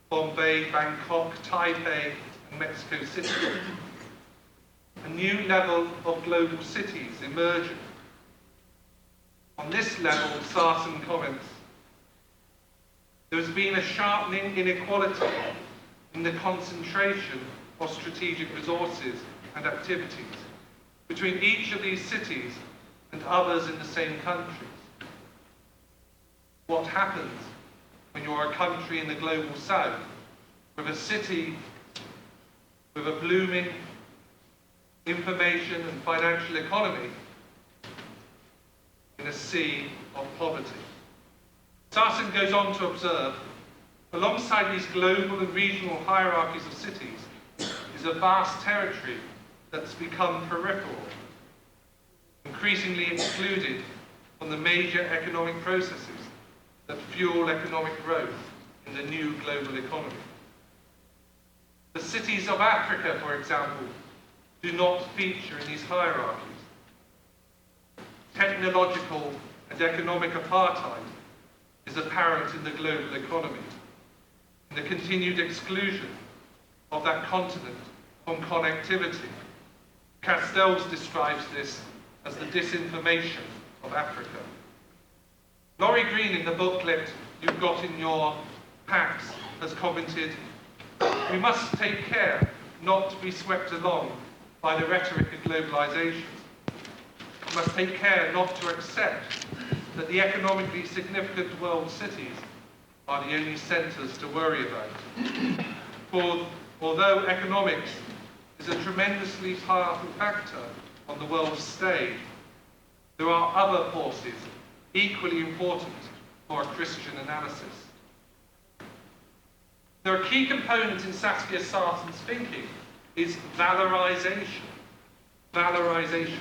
Bombay, Bangkok, Taipei, and Mexico City. A new level of global cities emerging. On this level, Sarsen comments, there has been a sharpening inequality in the concentration of strategic resources and activities between each of these cities and others in the same countries. What happens when you're a country in the global south with a city with a blooming information and financial economy in a sea of poverty? Sarsen goes on to observe, alongside these global and regional hierarchies of cities is a vast territory that's become peripheral, increasingly excluded from the major economic processes that fuel economic growth in the new global economy. The cities of Africa, for example, do not feature in these hierarchies. Technological and economic apartheid is apparent in the global economy, and the continued exclusion of that continent from connectivity. Castells describes this as the disinformation of Africa. Laurie Green, in the booklet you've got in your packs, has commented, "We must take care not to be swept along by the rhetoric of globalization. We must take care not to accept that the economically significant world cities are the only centres to worry about. For although economics is a tremendously powerful factor on the world stage, there are other forces equally important for a Christian analysis." There are key components in Saskia Sarsen's thinking is valorization. Valorization.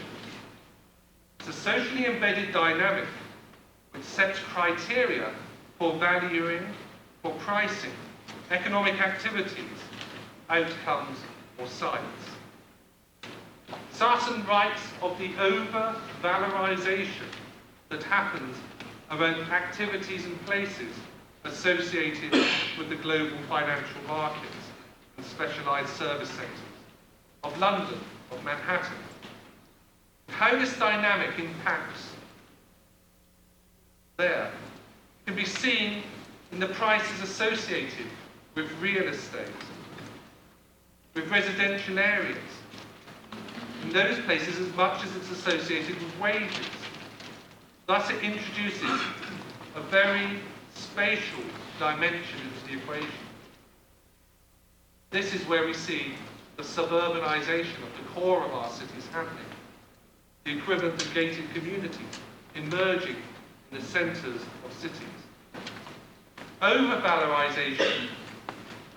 It's a socially embedded dynamic which sets criteria for valuing, for pricing, economic activities, outcomes, or sites. Sarsen writes of the over-valorization that happens around activities and places associated with the global financial markets and specialised service sectors of London, of Manhattan. How this dynamic impacts there can be seen in the prices associated with real estate, with residential areas, in those places as much as it's associated with wages. Thus it introduces a very spatial dimension into the equation. This is where we see the suburbanization of the core of our cities happening, the equivalent of gated communities emerging in the centres of cities. Over-valorization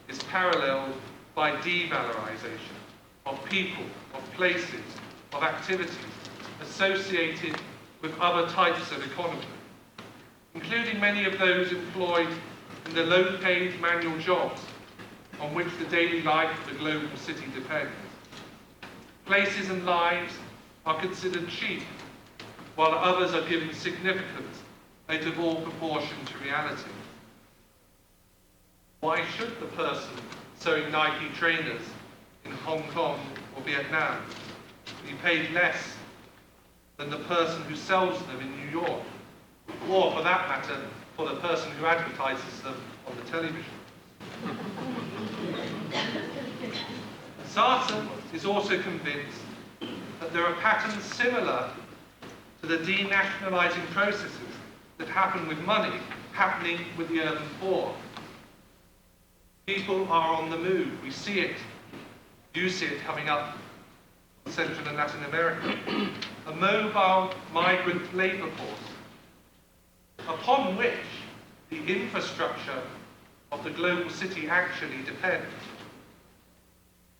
is paralleled by devalorization of people, of places, of activities associated with other types of economy, including many of those employed in the low-paid manual jobs on which the daily life of the global city depends. Places and lives are considered cheap, while others are given significance out of all proportion to reality. Why should the person sewing Nike trainers in Hong Kong or Vietnam be paid less than the person who sells them in New York, or for that matter, for the person who advertises them on the television? Sarsen is also convinced that there are patterns similar to the denationalizing processes that happen with money happening with the urban poor. People are on the move. We see it. You see it coming up in Central and Latin America. A mobile migrant labour force upon which the infrastructure of the global city actually depends.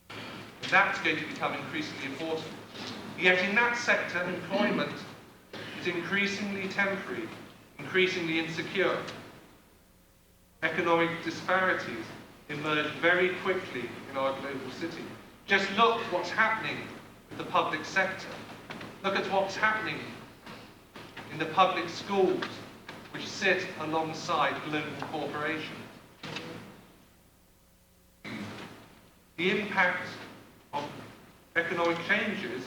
And that's going to become increasingly important. Yet in that sector, employment is increasingly temporary, increasingly insecure. Economic disparities emerge very quickly in our global city. Just look what's happening with the public sector. Look at what's happening in the public schools, which sit alongside global corporations. The impact of economic changes,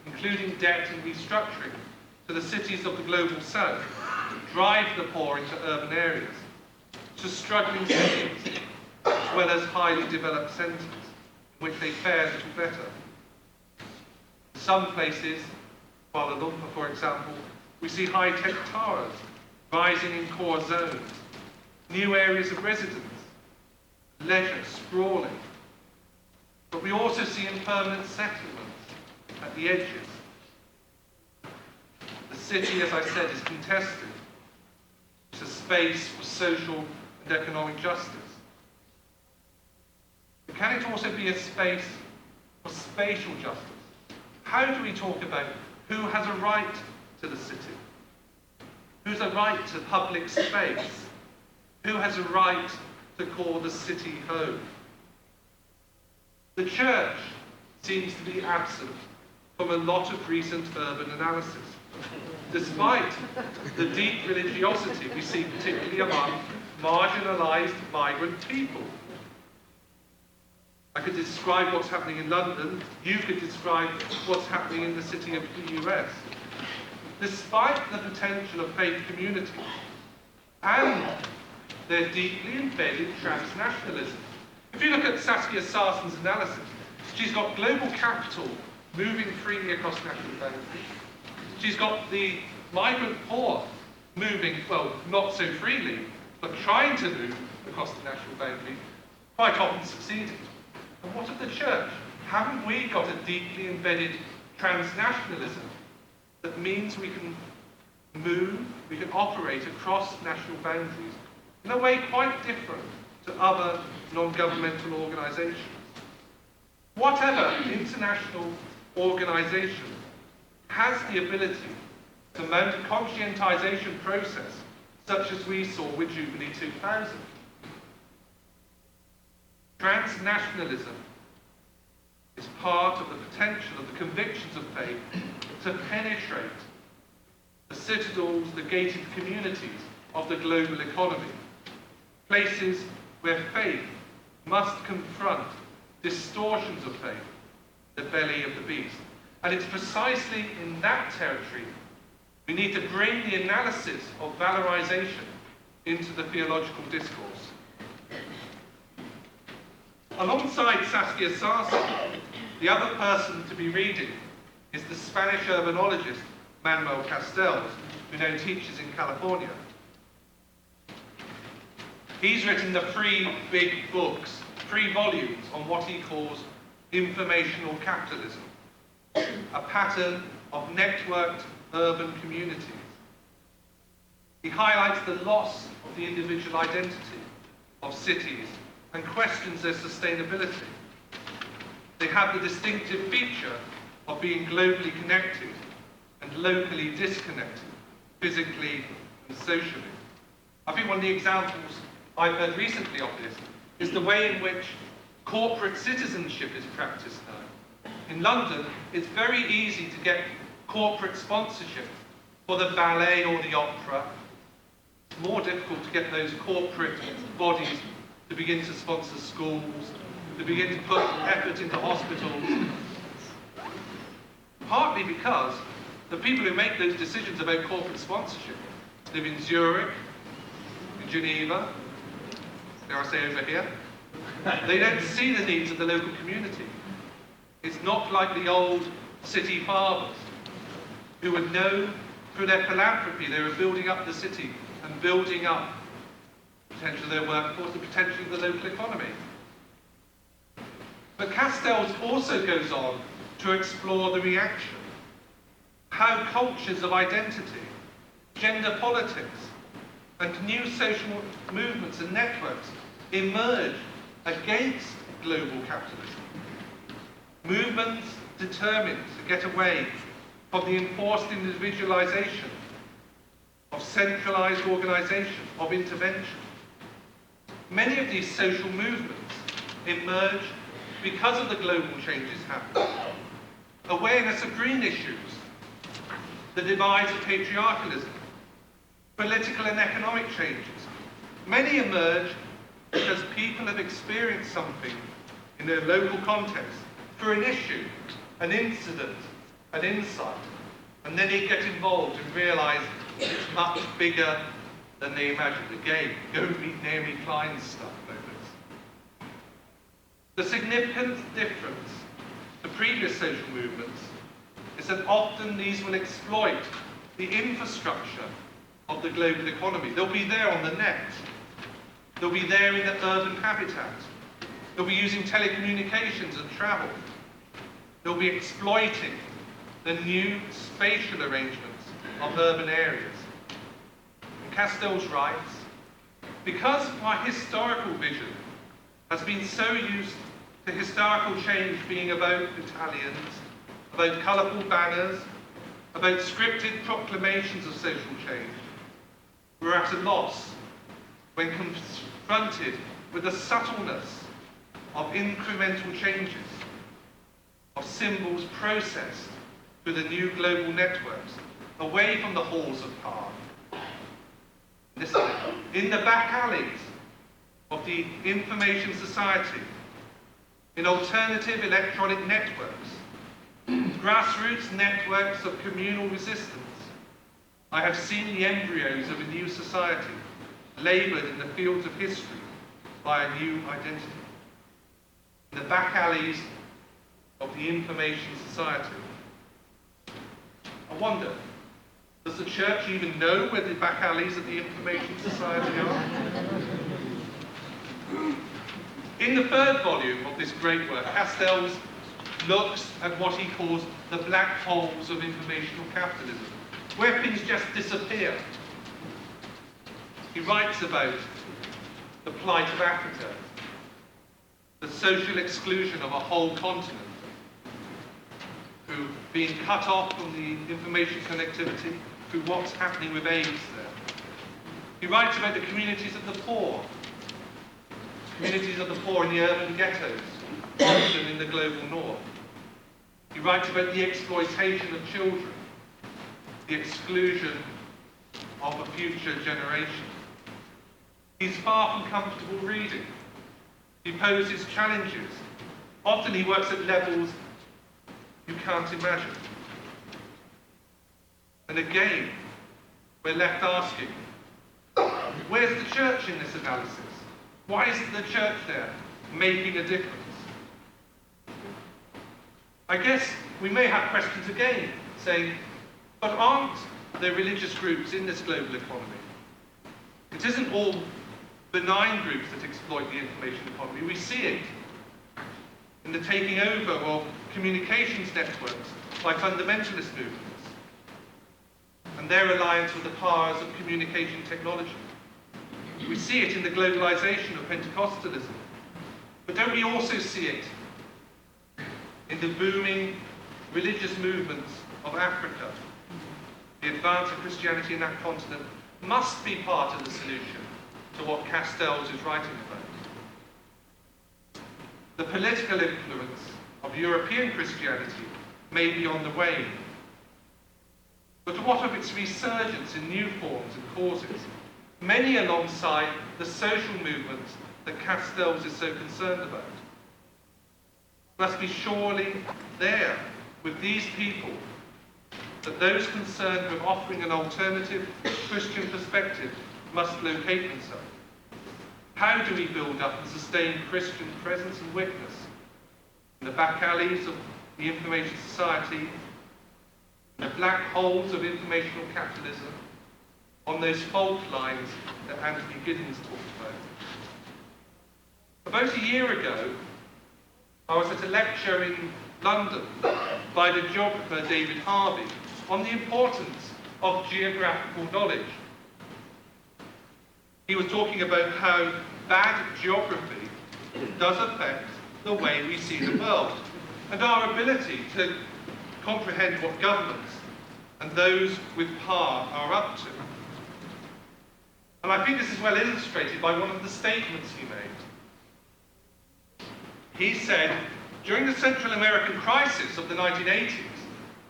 including debt and restructuring, to the cities of the global south, drive the poor into urban areas, to struggling cities, as well as highly developed centres, in which they fare little better. In some places, Kuala Lumpur for example, we see high-tech towers rising in core zones, new areas of residence, leisure sprawling. But we also see impermanent settlements at the edges. The city, as I said, is contested. It's a space for social and economic justice. But can it also be a space for spatial justice? How do we talk about who has a right to the city? Who's a right to public space? Who has a right to call the city home? The church seems to be absent from a lot of recent urban analysis, despite the deep religiosity we see particularly among marginalised migrant people. I could describe what's happening in London, you could describe what's happening in the city of the US. Despite the potential of faith communities and their deeply embedded transnationalism. If you look at Saskia Sarsen's analysis, she's got global capital moving freely across national boundaries. She's got the migrant poor moving, well, not so freely, but trying to move across the national boundary, quite often succeeding. And what of the church? Haven't we got a deeply embedded transnationalism that means we can move, we can operate across national boundaries in a way quite different to other non-governmental organisations? Whatever international organisation has the ability to mount a conscientisation process such as we saw with Jubilee 2000. Transnationalism is part of the potential of the convictions of faith to penetrate the citadels, the gated communities of the global economy, places where faith must confront distortions of faith, the belly of the beast. And it's precisely in that territory we need to bring the analysis of valorization into the theological discourse. Alongside Saskia Sarsen, the other person to be reading is the Spanish urbanologist Manuel Castells, who now teaches in California. He's written the 3 big books, 3 volumes on what he calls informational capitalism, a pattern of networked urban communities. He highlights the loss of the individual identity of cities and questions their sustainability. They have the distinctive feature of being globally connected and locally disconnected, physically and socially. I think one of the examples I've heard recently of this is the way in which corporate citizenship is practiced now. In London, it's very easy to get corporate sponsorship for the ballet or the opera. It's more difficult to get those corporate bodies to begin to sponsor schools, to begin to put effort into hospitals. Partly because the people who make those decisions about corporate sponsorship live in Zurich, in Geneva, dare I say over here. They don't see the needs of the local community. It's not like the old city fathers who would know through their philanthropy they were building up the city and building up the potential of their workforce, the potential of the local economy. But Castells also goes on to explore the reaction, how cultures of identity, gender politics, and new social movements and networks emerge against global capitalism. Movements determined to get away from the enforced individualization of centralized organization, of intervention. Many of these social movements emerge because of the global changes happening. Awareness of green issues, the demise of patriarchalism, political and economic changes. Many emerge because people have experienced something in their local context through an issue, an incident, an insight, and then they get involved and realize it's much bigger than they imagined. Again, go read Naomi Klein's stuff about this. The significant difference to previous social movements is that often these will exploit the infrastructure of the global economy. They'll be there on the net. They'll be there in the urban habitat. They'll be using telecommunications and travel. They'll be exploiting the new spatial arrangements of urban areas. And Castells writes, because my historical vision has been so used to historical change being about battalions, about colourful banners, about scripted proclamations of social change, we're at a loss when confronted with the subtleness of incremental changes, of symbols processed through the new global networks, away from the halls of power. Listen, in the back alleys of the information society, in alternative electronic networks, grassroots networks of communal resistance, I have seen the embryos of a new society laboured in the fields of history by a new identity. In the back alleys of the information society. I wonder, does the church even know where the back alleys of the information society are? In the third volume of this great work, Castells looks at what he calls the black holes of informational capitalism, where things just disappear. He writes about the plight of Africa, the social exclusion of a whole continent, who being cut off from the information connectivity through what's happening with AIDS there. He writes about the communities of the poor in the urban ghettos, often in the global north. He writes about the exploitation of children, the exclusion of a future generation. He's far from comfortable reading. He poses challenges. Often he works at levels you can't imagine. And again, we're left asking, where's the church in this analysis? Why isn't the church there making a difference? I guess we may have questions again, saying, but aren't there religious groups in this global economy? It isn't all benign groups that exploit the information economy. We see it in the taking over of communications networks by fundamentalist movements and their alliance with the powers of communication technology. We see it in the globalization of Pentecostalism. But don't we also see it in the booming religious movements of Africa? The advance of Christianity in that continent must be part of the solution to what Castells is writing about. The political influence of European Christianity may be on the wane. But what of its resurgence in new forms and causes, many alongside the social movements that Castells is so concerned about? Must be surely there with these people that those concerned with offering an alternative Christian perspective must locate themselves. How do we build up and sustain Christian presence and witness in the back alleys of the information society, in the black holes of informational capitalism, on those fault lines that Anthony Giddens talked about? About a year ago, I was at a lecture in London by the geographer David Harvey on the importance of geographical knowledge. He was talking about how bad geography does affect the way we see the world and our ability to comprehend what governments and those with power are up to. And I think this is well illustrated by one of the statements he made. He said, during the Central American crisis of the 1980s,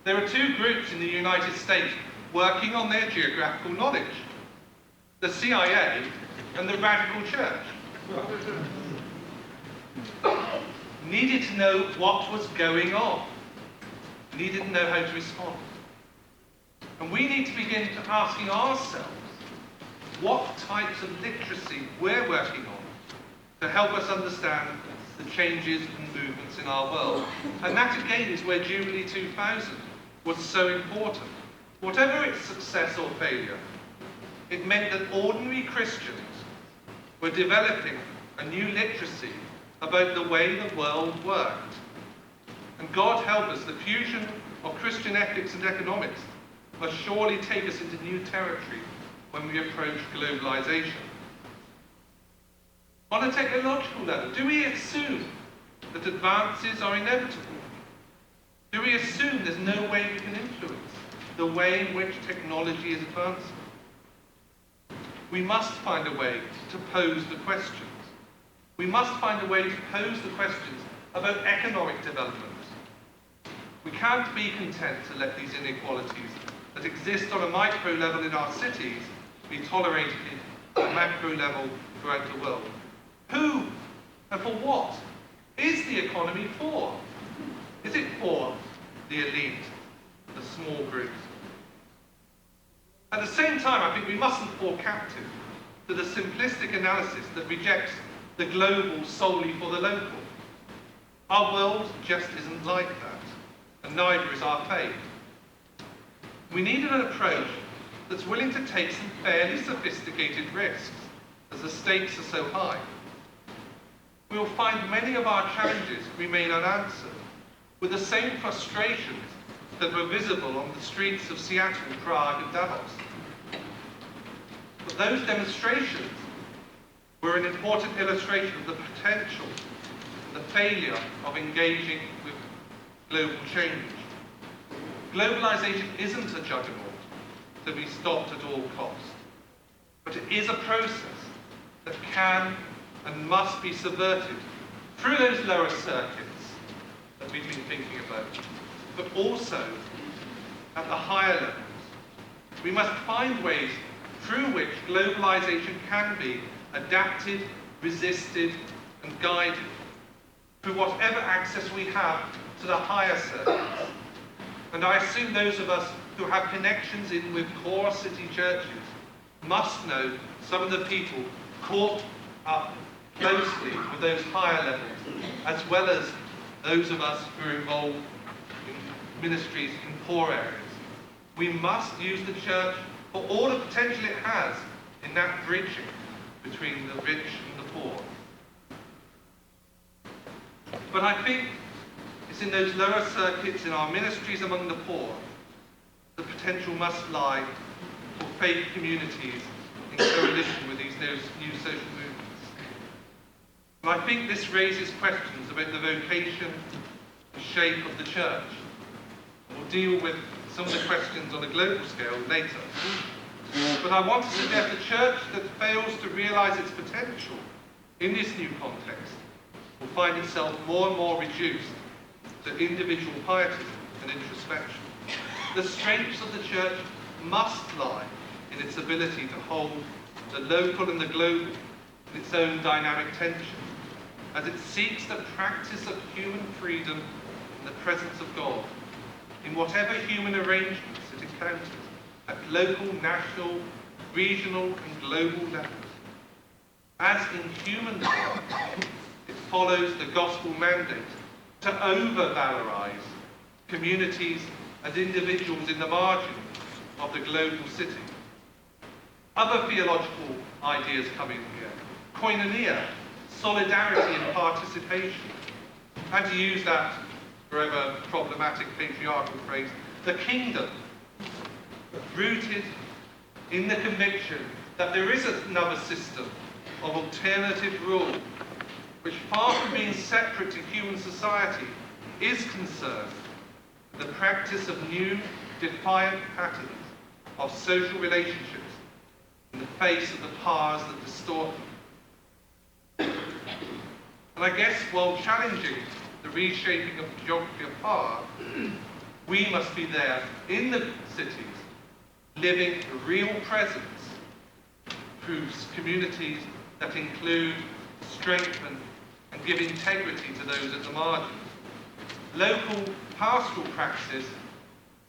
there were two groups in the United States working on their geographical knowledge: the CIA and the radical church. Needed to know what was going on, needed to know how to respond. And we need to begin to asking ourselves what types of literacy we're working on to help us understand the changes and movements in our world. And that again is where Jubilee 2000 was so important. Whatever its success or failure, it meant that ordinary Christians were developing a new literacy about the way the world worked. And God help us, the fusion of Christian ethics and economics must surely take us into new territory when we approach globalization. On a technological level, do we assume that advances are inevitable? Do we assume there's no way we can influence the way in which technology is advancing? we must find a way to pose the questions. We must find a way to pose the questions about economic development. We can't be content to let these inequalities that exist on a micro level in our cities be tolerated at a macro level throughout the world. Who and for what is the economy for? Is it for the elite, the small groups? At the same time, I think we mustn't fall captive to the simplistic analysis that rejects the global solely for the local. Our world just isn't like that, and neither is our faith. We need an approach that's willing to take some fairly sophisticated risks, as the stakes are so high. We will find many of our challenges remain unanswered, with the same frustrations that were visible on the streets of Seattle, Prague, and Davos. But those demonstrations were an important illustration of the potential and the failure of engaging with global change. Globalization isn't a juggernaut to be stopped at all costs, but it is a process that can and must be subverted through those lower circuits that we've been thinking about, but also at the higher levels. We must find ways through which globalization can be adapted, resisted, and guided through whatever access we have to the higher circuits. And I assume those of us who have connections in with core city churches must know some of the people caught up closely with those higher levels, as well as those of us who are involved in ministries in poor areas. We must use the church for all the potential it has in that bridging between the rich and the poor. But I think it's in those lower circuits in our ministries among the poor the potential must lie for faith communities in coalition with these new social movements. And I think this raises questions about the vocation and shape of the church. We'll deal with some of the questions on a global scale later. But I want to suggest a church that fails to realize its potential in this new context will find itself more and more reduced to individual pietism and introspection. The strengths of the church must lie in its ability to hold the local and the global in its own dynamic tension, as it seeks the practice of human freedom in the presence of God, in whatever human arrangements it encounters, at local, national, regional, and global levels. As in human life, it follows the gospel mandate to over-valorize communities and individuals in the margin of the global city. Other theological ideas come in here. Koinonia, solidarity and participation. And to use that forever problematic patriarchal phrase, the kingdom, rooted in the conviction that there is another system of alternative rule, which far from being separate to human society, is concerned with the practice of new, defiant patterns of social relationships in the face of the powers that distort them. And I guess while challenging the reshaping of the geography of power, we must be there in the cities, living a real presence through communities that include, strengthen, and give integrity to those at the margins. Local pastoral practice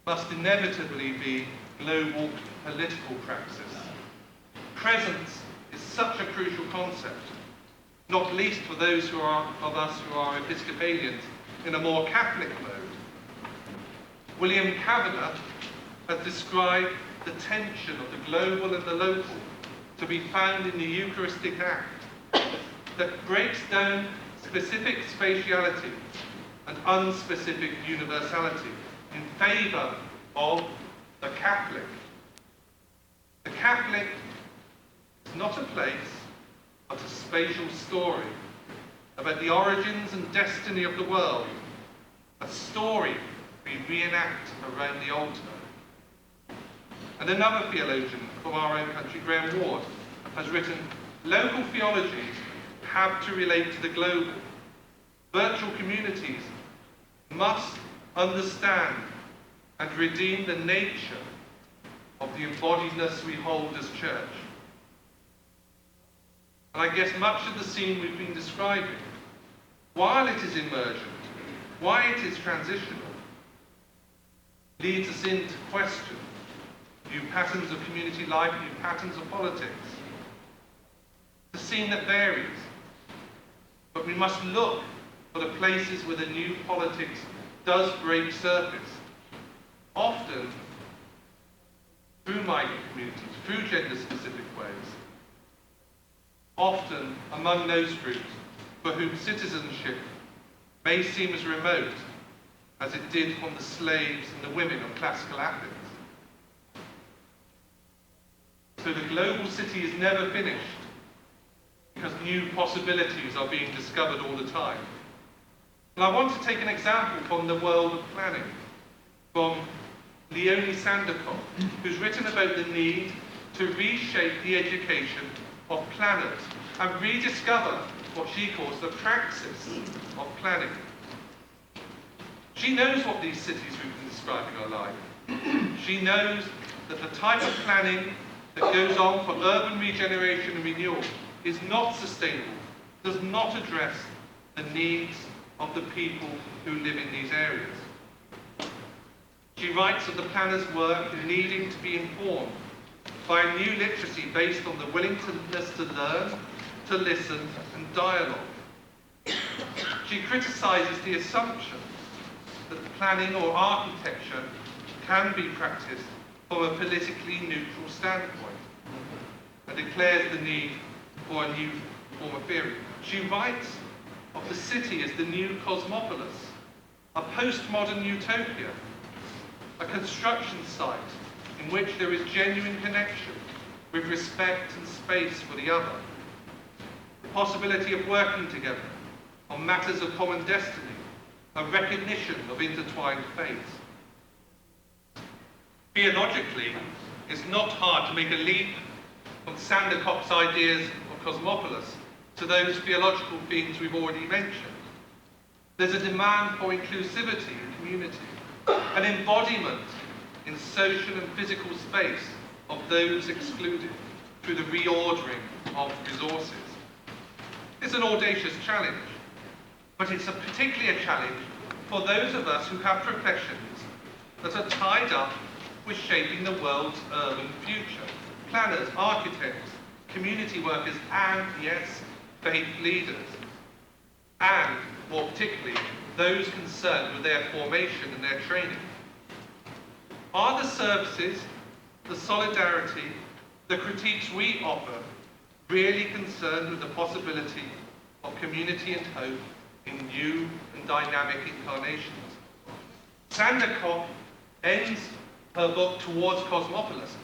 must inevitably be global political praxis. Presence is such a crucial concept, not least for those of us who are Episcopalians in a more Catholic mode. William Kavanagh has described the tension of the global and the local to be found in the Eucharistic act that breaks down specific spatiality and unspecific universality in favour of the Catholic. The Catholic is not a place, but a spatial story about the origins and destiny of the world, a story we reenact around the altar. And another theologian from our own country, Graham Ward, has written, local theologies have to relate to the global. Virtual communities must understand and redeem the nature of the embodiedness we hold as church. And I guess much of the scene we've been describing, while it is emergent, why it is transitional, leads us into question new patterns of community life, new patterns of politics. It's a scene that varies, but we must look for the places where the new politics does break surface, often through migrant communities, through gender-specific ways, often among those groups for whom citizenship may seem as remote as it did from the slaves and the women of classical Athens. So the global city is never finished because new possibilities are being discovered all the time. And I want to take an example from the world of planning, from Leonie Sandercock, who's written about the need to reshape the education of planners and rediscover what she calls the praxis of planning. She knows what these cities we've been describing are like. She knows that the type of planning that goes on for urban regeneration and renewal is not sustainable, does not address the needs of the people who live in these areas. She writes of the planners' work needing to be informed by a new literacy based on the willingness to learn, to listen, and dialogue. She criticises the assumption that planning or architecture can be practiced from a politically neutral standpoint, and declares the need for a new form of theory. She writes of the city as the new cosmopolis, a postmodern utopia, a construction site in which there is genuine connection with respect and space for the other, the possibility of working together on matters of common destiny, a recognition of intertwined faiths. Theologically, it's not hard to make a leap from Sandercock's ideas of cosmopolis to those theological themes we've already mentioned. There's a demand for inclusivity in community, an embodiment in social and physical space of those excluded through the reordering of resources. It's an audacious challenge, but it's particularly a challenge for those of us who have professions that are tied up with shaping the world's urban future. Planners, architects, community workers, and, yes, faith leaders. And, more particularly, those concerned with their formation and their training. Are the services, the solidarity, the critiques we offer really concerned with the possibility of community and hope in new and dynamic incarnations? Sandercock ends her book Towards Cosmopolis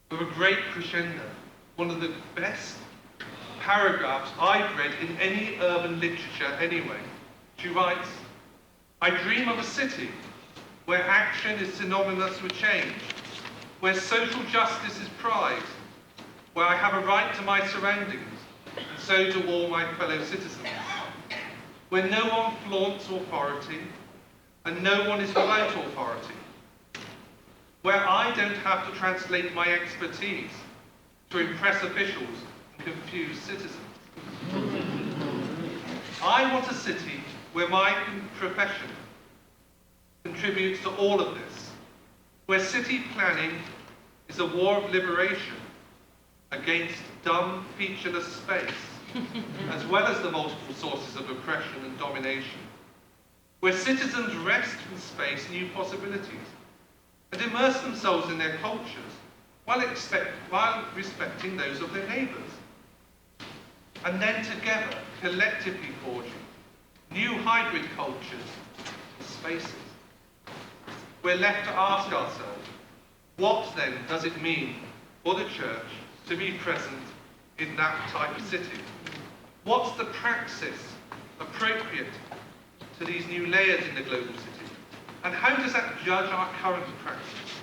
with a great crescendo, one of the best paragraphs I've read in any urban literature anyway. She writes, I dream of a city where action is synonymous with change, where social justice is prized, where I have a right to my surroundings, and so do all my fellow citizens, where no one flaunts authority, and no one is without authority, where I don't have to translate my expertise to impress officials and confuse citizens. I want a city where my profession contributes to all of this, where city planning is a war of liberation against dumb, featureless space, as well as the multiple sources of oppression and domination, where citizens wrest from space new possibilities and immerse themselves in their cultures while respecting those of their neighbours, and then together, collectively forging new hybrid cultures and spaces. We're left to ask ourselves, what then does it mean for the church to be present in that type of city? What's the praxis appropriate to these new layers in the global city? And how does that judge our current practice?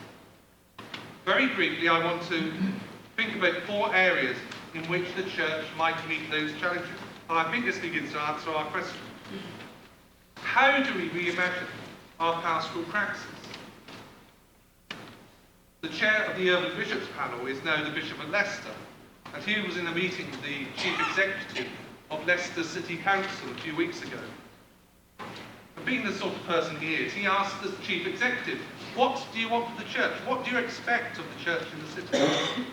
Very briefly, I want to think think about 4 areas in which the church might meet those challenges. And I think this begins to answer our question. How do we reimagine our pastoral practices? The chair of the Urban Bishops panel is now the Bishop of Leicester, and he was in a meeting with the Chief Executive of Leicester City Council a few weeks ago. And being the sort of person he is, he asked the Chief Executive, what do you want of the church? What do you expect of the church in the city?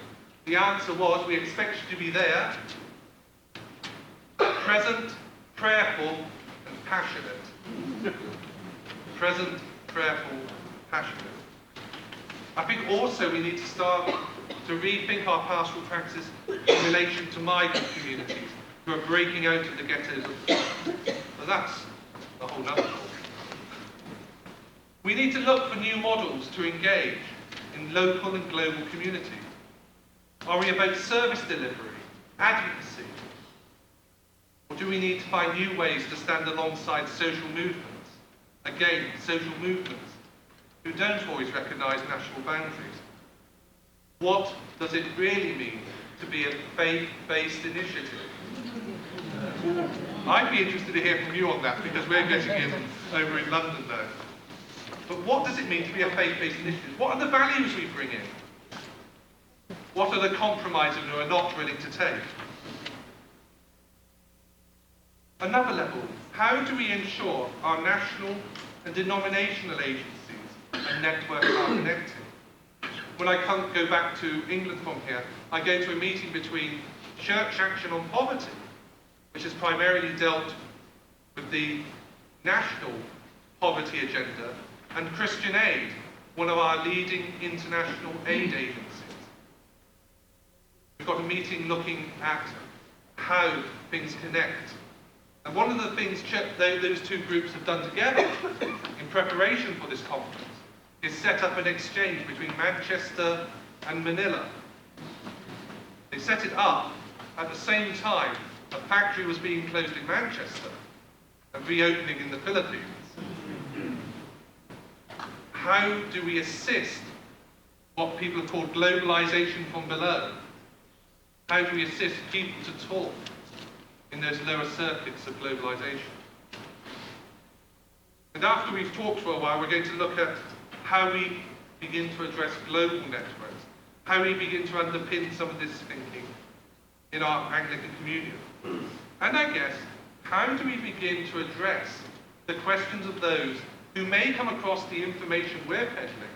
The answer was, we expect you to be there, present, prayerful, and passionate. Present, prayerful, passionate. I think also we need to start to rethink our pastoral practices in relation to migrant communities who are breaking out of the ghettos of the world. But that's a whole other talk. We need to look for new models to engage in local and global communities. Are we about service delivery, advocacy? Or do we need to find new ways to stand alongside social movements? Again, social movements who don't always recognise national boundaries. What does it really mean to be a faith-based initiative? I'd be interested to hear from you on that, because we're getting in over in London now. But what does it mean to be a faith-based initiative? What are the values we bring in? What are the compromises we are not willing to take? Another level, how do we ensure our national and denominational agencies and networks are connected? When I go back to England from here, I go to a meeting between Church Action on Poverty, which has primarily dealt with the national poverty agenda, and Christian Aid, one of our leading international aid agencies. We've got a meeting looking at how things connect. And one of the things those two groups have done together in preparation for this conference is set up an exchange between Manchester and Manila. They set it up at the same time a factory was being closed in Manchester and reopening in the Philippines. How do we assist what people have called globalization from below? How do we assist people to talk in those lower circuits of globalization? And after we've talked for a while, we're going to look at how we begin to address global networks, how we begin to underpin some of this thinking in our Anglican communion. And I guess, how do we begin to address the questions of those who may come across the information we're peddling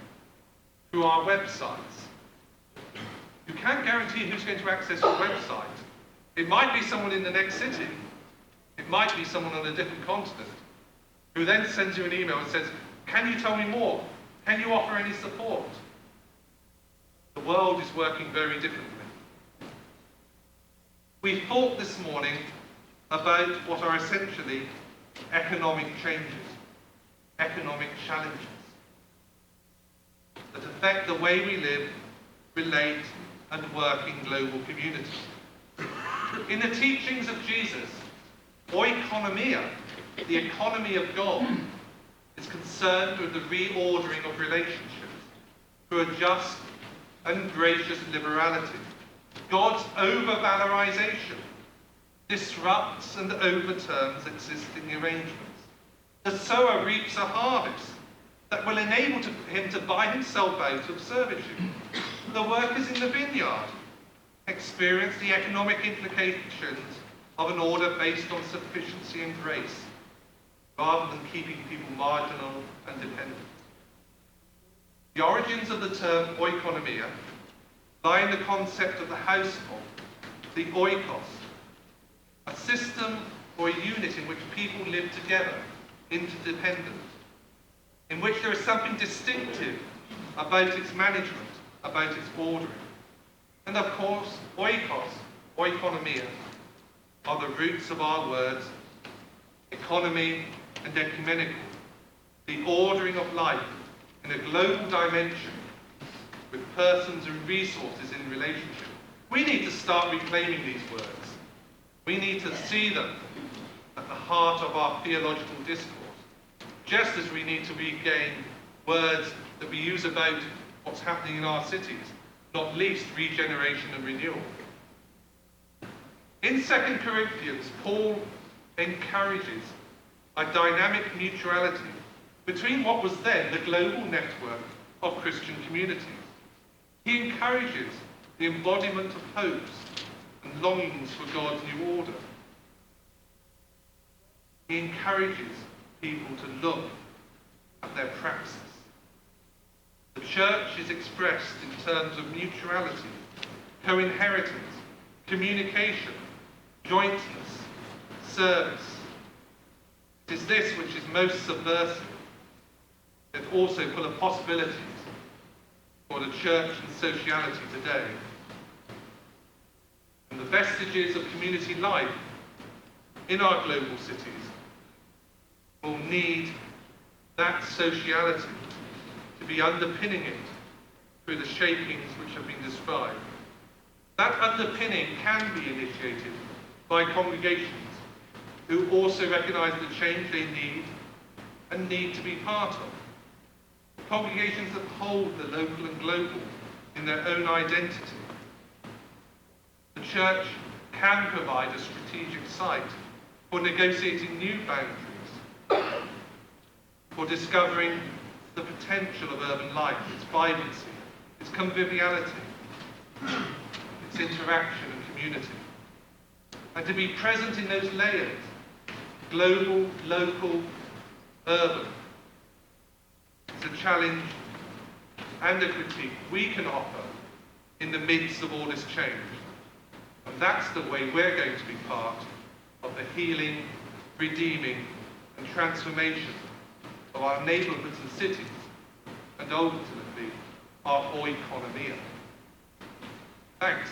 through our websites? You can't guarantee who's going to access your website. It might be someone in the next city. It might be someone on a different continent who then sends you an email and says, can you tell me more? Can you offer any support? The world is working very differently. We thought this morning about what are essentially economic changes, economic challenges that affect the way we live, relate, and work in global communities. In the teachings of Jesus, oikonomia, the economy of God, is concerned with the reordering of relationships through a just and gracious liberality. God's over-valorization disrupts and overturns existing arrangements. The sower reaps a harvest that will enable him to buy himself out of servitude. The workers in the vineyard experience the economic implications of an order based on sufficiency and grace, rather than keeping people marginal and dependent. The origins of the term oikonomia lie in the concept of the household, the oikos, a system or a unit in which people live together, interdependent, in which there is something distinctive about its management, about its ordering. And of course, oikos, oikonomia, are the roots of our words, economy and ecumenical, the ordering of life in a global dimension with persons and resources in relationship. We need to start reclaiming these words. We need to see them at the heart of our theological discourse, just as we need to regain words that we use about what's happening in our cities not least regeneration and renewal. In 2 Corinthians, Paul encourages a dynamic mutuality between what was then the global network of Christian communities. He encourages the embodiment of hopes and longings for God's new order. He encourages people to look at their praxis. The church is expressed in terms of mutuality, co-inheritance, communication, jointness, service. It is this which is most subversive, yet also full of possibilities for the church and sociality today. And the vestiges of community life in our global cities will need that sociality to be underpinning it through the shapings which have been described. That underpinning can be initiated by congregations who also recognize the change they need and need to be part of. Congregations that hold the local and global in their own identity. The church can provide a strategic site for negotiating new boundaries, for discovering the potential of urban life, its vibrancy, its conviviality, its interaction and community. And to be present in those layers, global, local, urban, it's a challenge and a critique we can offer in the midst of all this change. And that's the way we're going to be part of the healing, redeeming, and transformation of our neighborhoods and cities, and ultimately our oikonomia. Thanks.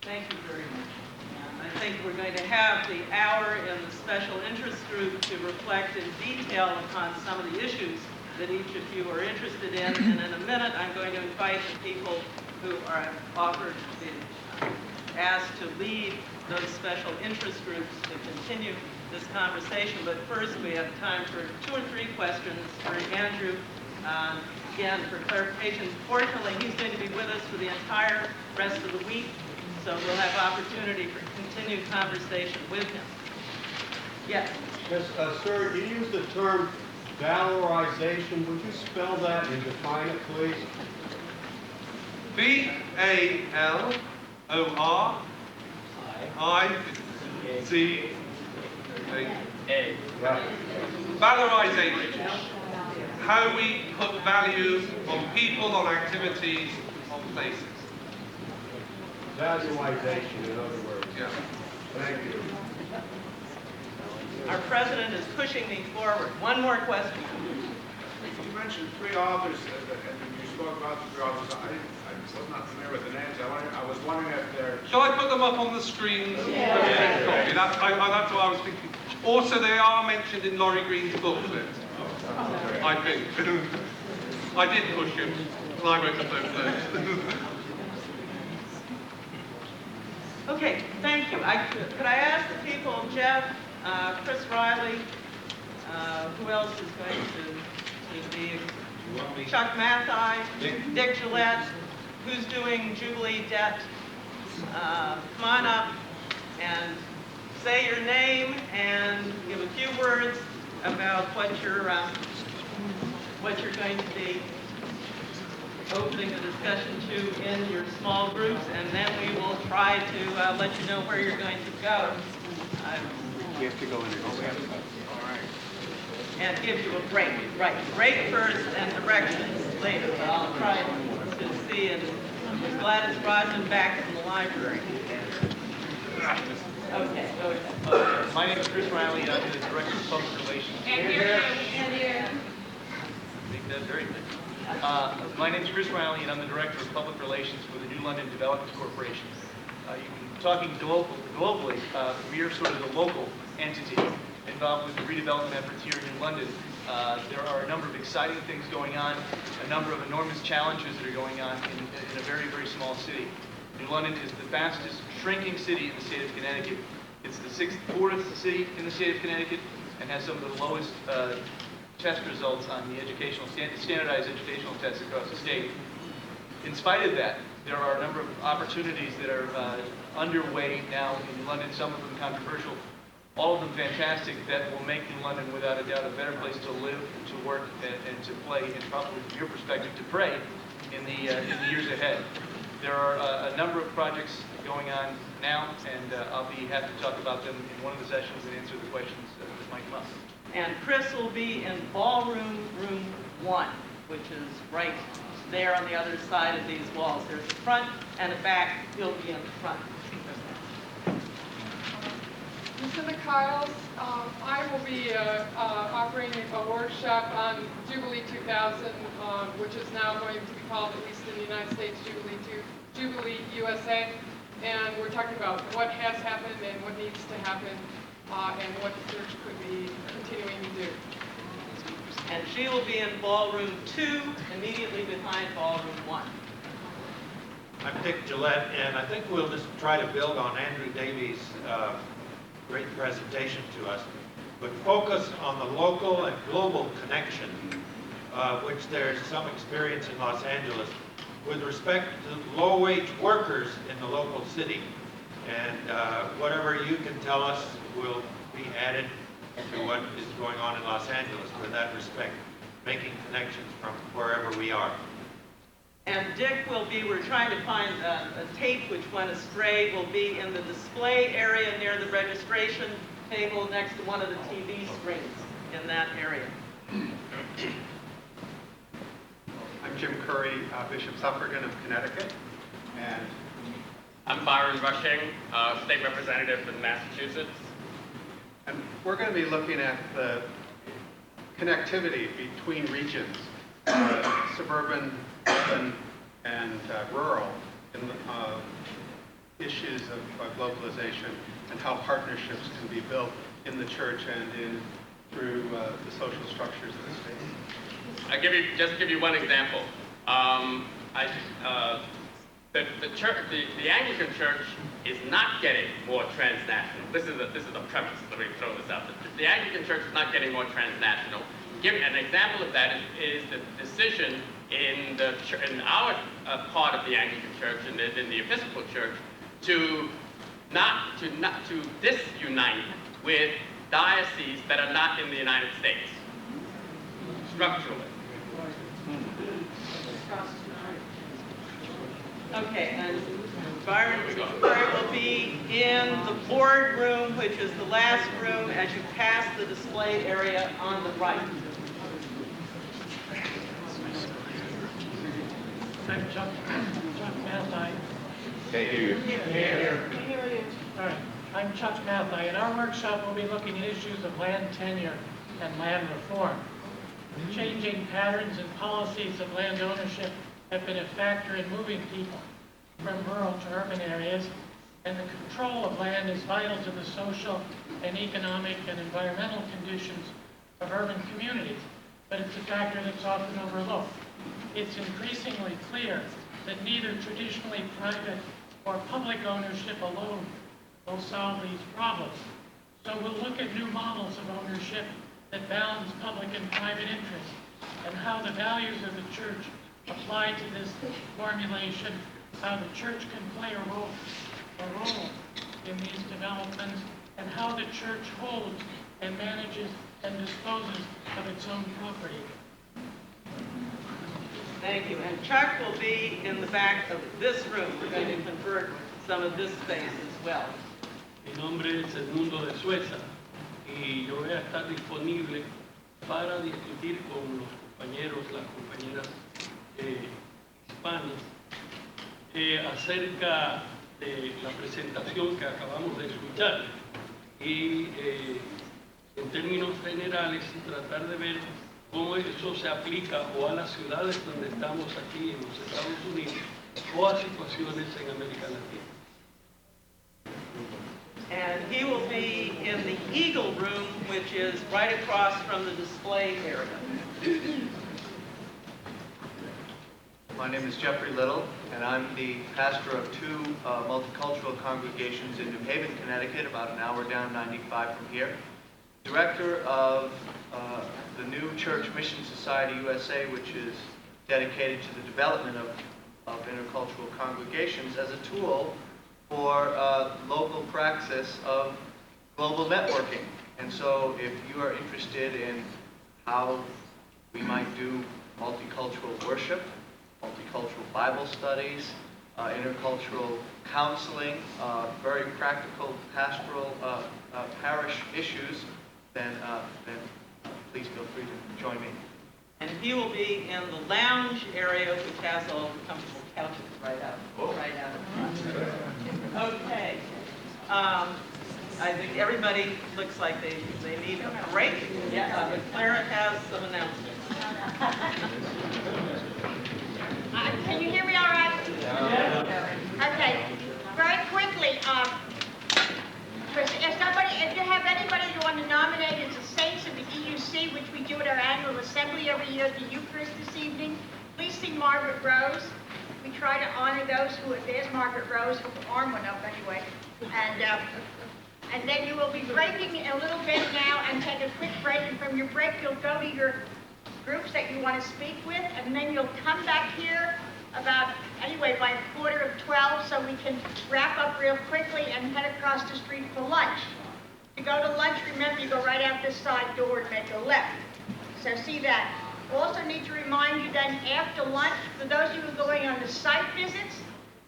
Thank you very much. And I think we're going to have the hour in the special interest group to reflect in detail upon some of the issues that each of you are interested in. And in a minute, I'm going to invite the people who are offered to be asked to lead those special interest groups to continue this conversation. But first, we have time for 2 or 3 questions for Andrew. Again, for clarification, fortunately, he's going to be with us for the entire rest of the week, so we'll have opportunity for continued conversation with him. Yes? Yes, sir, you used the term valorization. Would you spell that and define it, please? V-A-L-O-R-I-Z-A. Valorization. How we put value on people, on activities, on places. Valuization, in other words. Yeah. Thank you. Our president is pushing me forward. One more question. You mentioned 3 authors, and you spoke about the 3 authors. I was not familiar with the names. I was wondering if they're... Shall I put them up on the screen? Yeah. Copy. That's what I was thinking. Also, they are mentioned in Laurie Green's booklet, I think. I did push him, and I wrote up those notes. Okay, thank you. Could I ask the people, Jeff, Chris Riley, who else is going to be? Chuck Mathai, Dick Gillette, who's doing Jubilee Debt. Come on up and say your name and give a few words about what you're going to be opening the discussion to in your small groups, and then we will try to let you know where you're going to go. We have to go in and go back. All right. And give you a break. Right. Break first and directions later. But I'll try to see and Gladys Rodman back from the library. Okay, go ahead. My name is Chris Riley. I'm the Director of Public Relations. And here. Make that very big. My name is Chris Riley, and I'm the Director of Public Relations for the New London Development Corporation. Talking globally, we are sort of the local entity involved with the redevelopment efforts here in New London. There are a number of exciting things going on, a number of enormous challenges that are going on in a very, very small city. New London is the fastest shrinking city in the state of Connecticut. It's the fourth city in the state of Connecticut and has some of the lowest test results on the standardized educational tests across the state. In spite of that, there are a number of opportunities that are underway now in New London, some of them controversial, all of them fantastic, that will make New London, without a doubt, a better place to live, to work, and to play, and probably from your perspective, to pray in the years ahead. There are a number of projects going on now, and I'll be happy to talk about them in one of the sessions and answer the questions that might come up. And Chris will be in ballroom room 1, which is right there on the other side of these walls. There's a front and a back. He'll be in the front. Mr. McKiles, I will be offering a workshop on Jubilee 2000, which is now going to be called, at least in the United States, Jubilee USA. And we're talking about what has happened and what needs to happen, and what the church could be continuing to do. And she will be in ballroom 2, immediately behind ballroom 1. I'm Dick Gillette, and I think we'll just try to build on Andrew Davies' great presentation to us, but focus on the local and global connection, which there's some experience in Los Angeles, with respect to low-wage workers in the local city. And whatever you can tell us will be added to what is going on in Los Angeles with that respect, making connections from wherever we are. And Dick will be, we're trying to find a tape which went astray, will be in the display area near the registration table next to one of the TV screens in that area. I'm Jim Curry, Bishop Suffragan of Connecticut, and I'm Byron Rushing, State Representative from Massachusetts. And we're going to be looking at the connectivity between regions, suburban, urban, and rural, in issues of localization and how partnerships can be built in the church and through the social structures of the state. I'll give you one example. The Anglican Church is not getting more transnational. This is a premise. Let me throw this out. The Anglican Church is not getting more transnational. An example of that is the decision in our part of the Anglican Church and in the Episcopal Church to disunite with dioceses that are not in the United States structurally. Okay, and Byron will be in the board room, which is the last room as you pass the display area on the right. I'm Chuck Mathai. Can't hear you. Can't hear you. All right. I'm Chuck Mathai, and our workshop will be looking at issues of land tenure and land reform. Changing patterns and policies of land ownership have been a factor in moving people from rural to urban areas, and the control of land is vital to the social and economic and environmental conditions of urban communities, but it's a factor that's often overlooked. It's increasingly clear that neither traditionally private or public ownership alone will solve these problems. So we'll look at new models of ownership that balance public and private interests, and how the values of the church apply to this formulation, how the church can play a role in these developments, and how the church holds and manages and disposes of its own property. Thank you. And Chuck will be in the back of this room. We're going to convert some of this space as well. Mi nombre es Edmundo de Sueza y yo voy a estar disponible para discutir con los compañeros, las compañeras hispanas acerca de la presentación que acabamos de escuchar y en términos generales tratar de ver cómo eso se aplica o a las ciudades donde estamos aquí en los Estados Unidos o a situaciones en América Latina. And he will be in the Eagle Room, which is right across from the display area. My name is Jeffrey Little, and I'm the pastor of two multicultural congregations in New Haven, Connecticut, about an hour down 95 from here. Director of the new Church Mission Society USA, which is dedicated to the development of intercultural congregations as a tool for local praxis of global networking. And so if you are interested in how we might do multicultural worship, multicultural Bible studies, intercultural counseling, very practical pastoral parish issues, then please feel free to join me. And he will be in the lounge area, which has all the comfortable couches right out. Right out. Okay. I think everybody looks like they need a break. Yeah. But Clara has some announcements. Can you hear me all right? Okay. Very quickly, if you have anybody you want to nominate as the saints of the EUC, which we do at our annual assembly every year at the Eucharist this evening, please see Margaret Rose. We try to honor those who, there's Margaret Rose, her arm went up anyway. And then you will be breaking a little bit now and take a quick break. And from your break, you'll go to your groups that you want to speak with, and then you'll come back here about, anyway, by 11:45, so we can wrap up real quickly and head across the street for lunch. To go to lunch, remember, you go right out this side door and make a left. So see that. Also need to remind you then, after lunch, for those of you who are going on the site visits,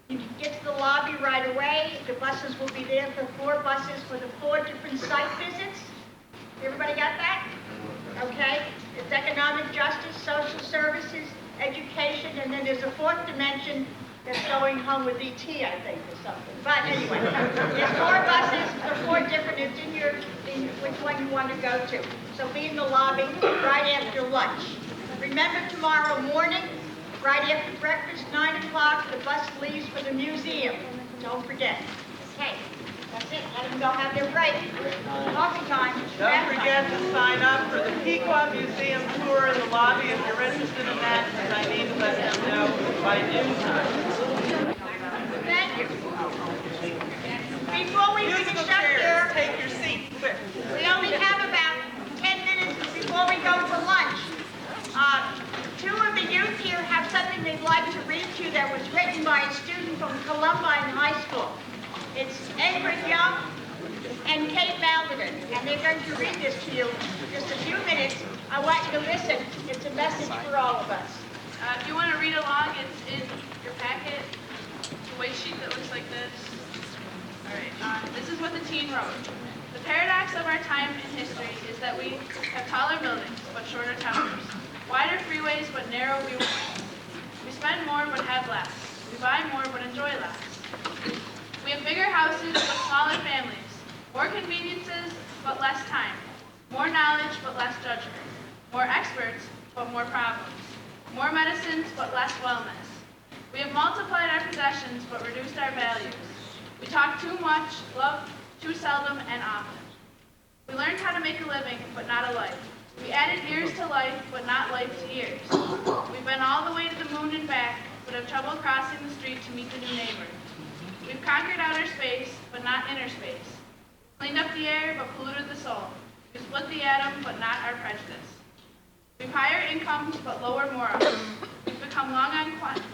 you can get to the lobby right away. The buses will be there for 4 buses for the 4 different site visits. Everybody got that? Okay. It's economic justice, social services, education, and then there's a 4th dimension that's going home with ET, I think, or something. But anyway, there's 4 buses for 4 different, it's in which one you want to go to. So be in the lobby right after lunch. Remember tomorrow morning, right after breakfast, 9 o'clock, the bus leaves for the museum. Don't forget. Okay, that's it. Let them go have their break. Coffee time. Don't forget to sign up for the Pequot Museum tour in the lobby if you're interested in that, because I need to let them know by noon time. Thank you. Before we finish up here, take your seat. We only have about 10 minutes before we go for lunch. 2 of the youth here have something they'd like to read to you that was written by a student from Columbine High School. It's Edward Young and Kate Malvern, and they're going to read this to you in just a few minutes. I want you to listen. It's a message for all of us. If you want to read along, it's in your packet. It's a white sheet that looks like this. All right, this is what the teen wrote. The paradox of our time in history is that we have taller buildings, but shorter towers. Wider freeways, but narrow viewpoints. We spend more, but have less. We buy more, but enjoy less. We have bigger houses, but smaller families. More conveniences, but less time. More knowledge, but less judgment. More experts, but more problems. More medicines, but less wellness. We have multiplied our possessions, but reduced our values. We talk too much, love too seldom and often. We learned how to make a living, but not a life. We added years to life, but not life to years. We've been all the way to the moon and back, but have trouble crossing the street to meet the new neighbor. We've conquered outer space, but not inner space. Cleaned up the air, but polluted the soul. We split the atom, but not our prejudice. We've higher incomes, but lower morals. We've become long on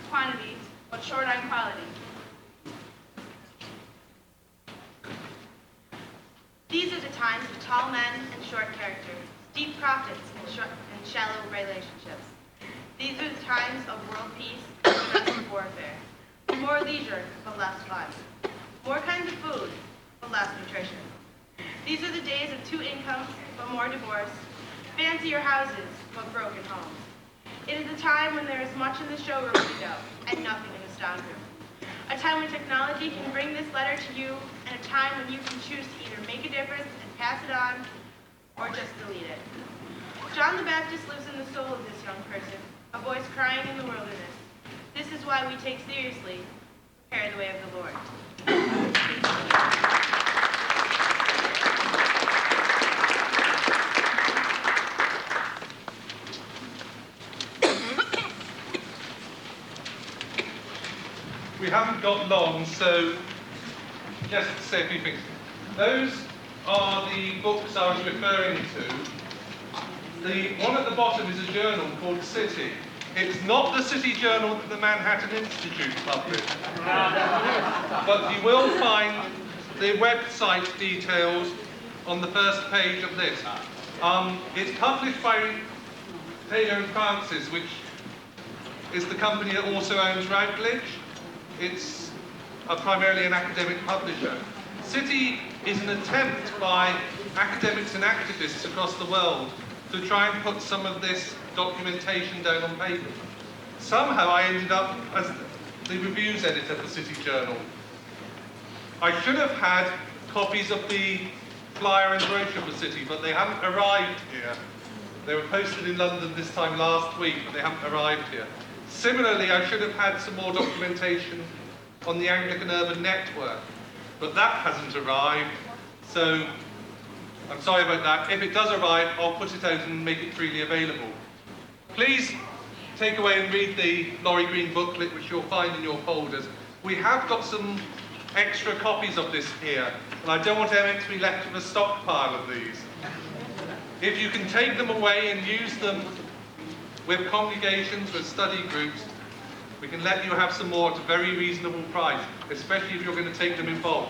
quantity, but short on quality. These are the times of tall men and short character, deep profits and shallow relationships. These are the times of world peace and domestic warfare. More leisure, but less fun. More kinds of food, but less nutrition. These are the days of 2 incomes, but more divorce. Fancier houses, but broken homes. It is a time when there is much in the showroom window and nothing in the stockroom. A time when technology can bring this letter to you, and a time when you can choose to either make a difference and pass it on, or just delete it. John the Baptist lives in the soul of this young person, a voice crying in the wilderness. This is why we take seriously, prepare the way of the Lord. haven't got long, so just to say a few things. Those are the books I was referring to. The one at the bottom is a journal called City. It's not the City Journal that the Manhattan Institute published. But you will find the website details on the first page of this. It's published by Taylor & Francis, which is the company that also owns Routledge. It's primarily an academic publisher. City is an attempt by academics and activists across the world to try and put some of this documentation down on paper. Somehow I ended up as the reviews editor for City Journal. I should have had copies of the flyer and brochure for City, but they haven't arrived here. They were posted in London this time last week, but they haven't arrived here. Similarly, I should have had some more documentation on the Anglican Urban Network, but that hasn't arrived, so I'm sorry about that. If it does arrive, I'll put it out and make it freely available. Please take away and read the Laurie Green booklet, which you'll find in your folders. We have got some extra copies of this here, and I don't want MX to be left with a stockpile of these. If you can take them away and use them with congregations, with study groups, we can let you have some more at a very reasonable price, especially if you're going to take them in bulk.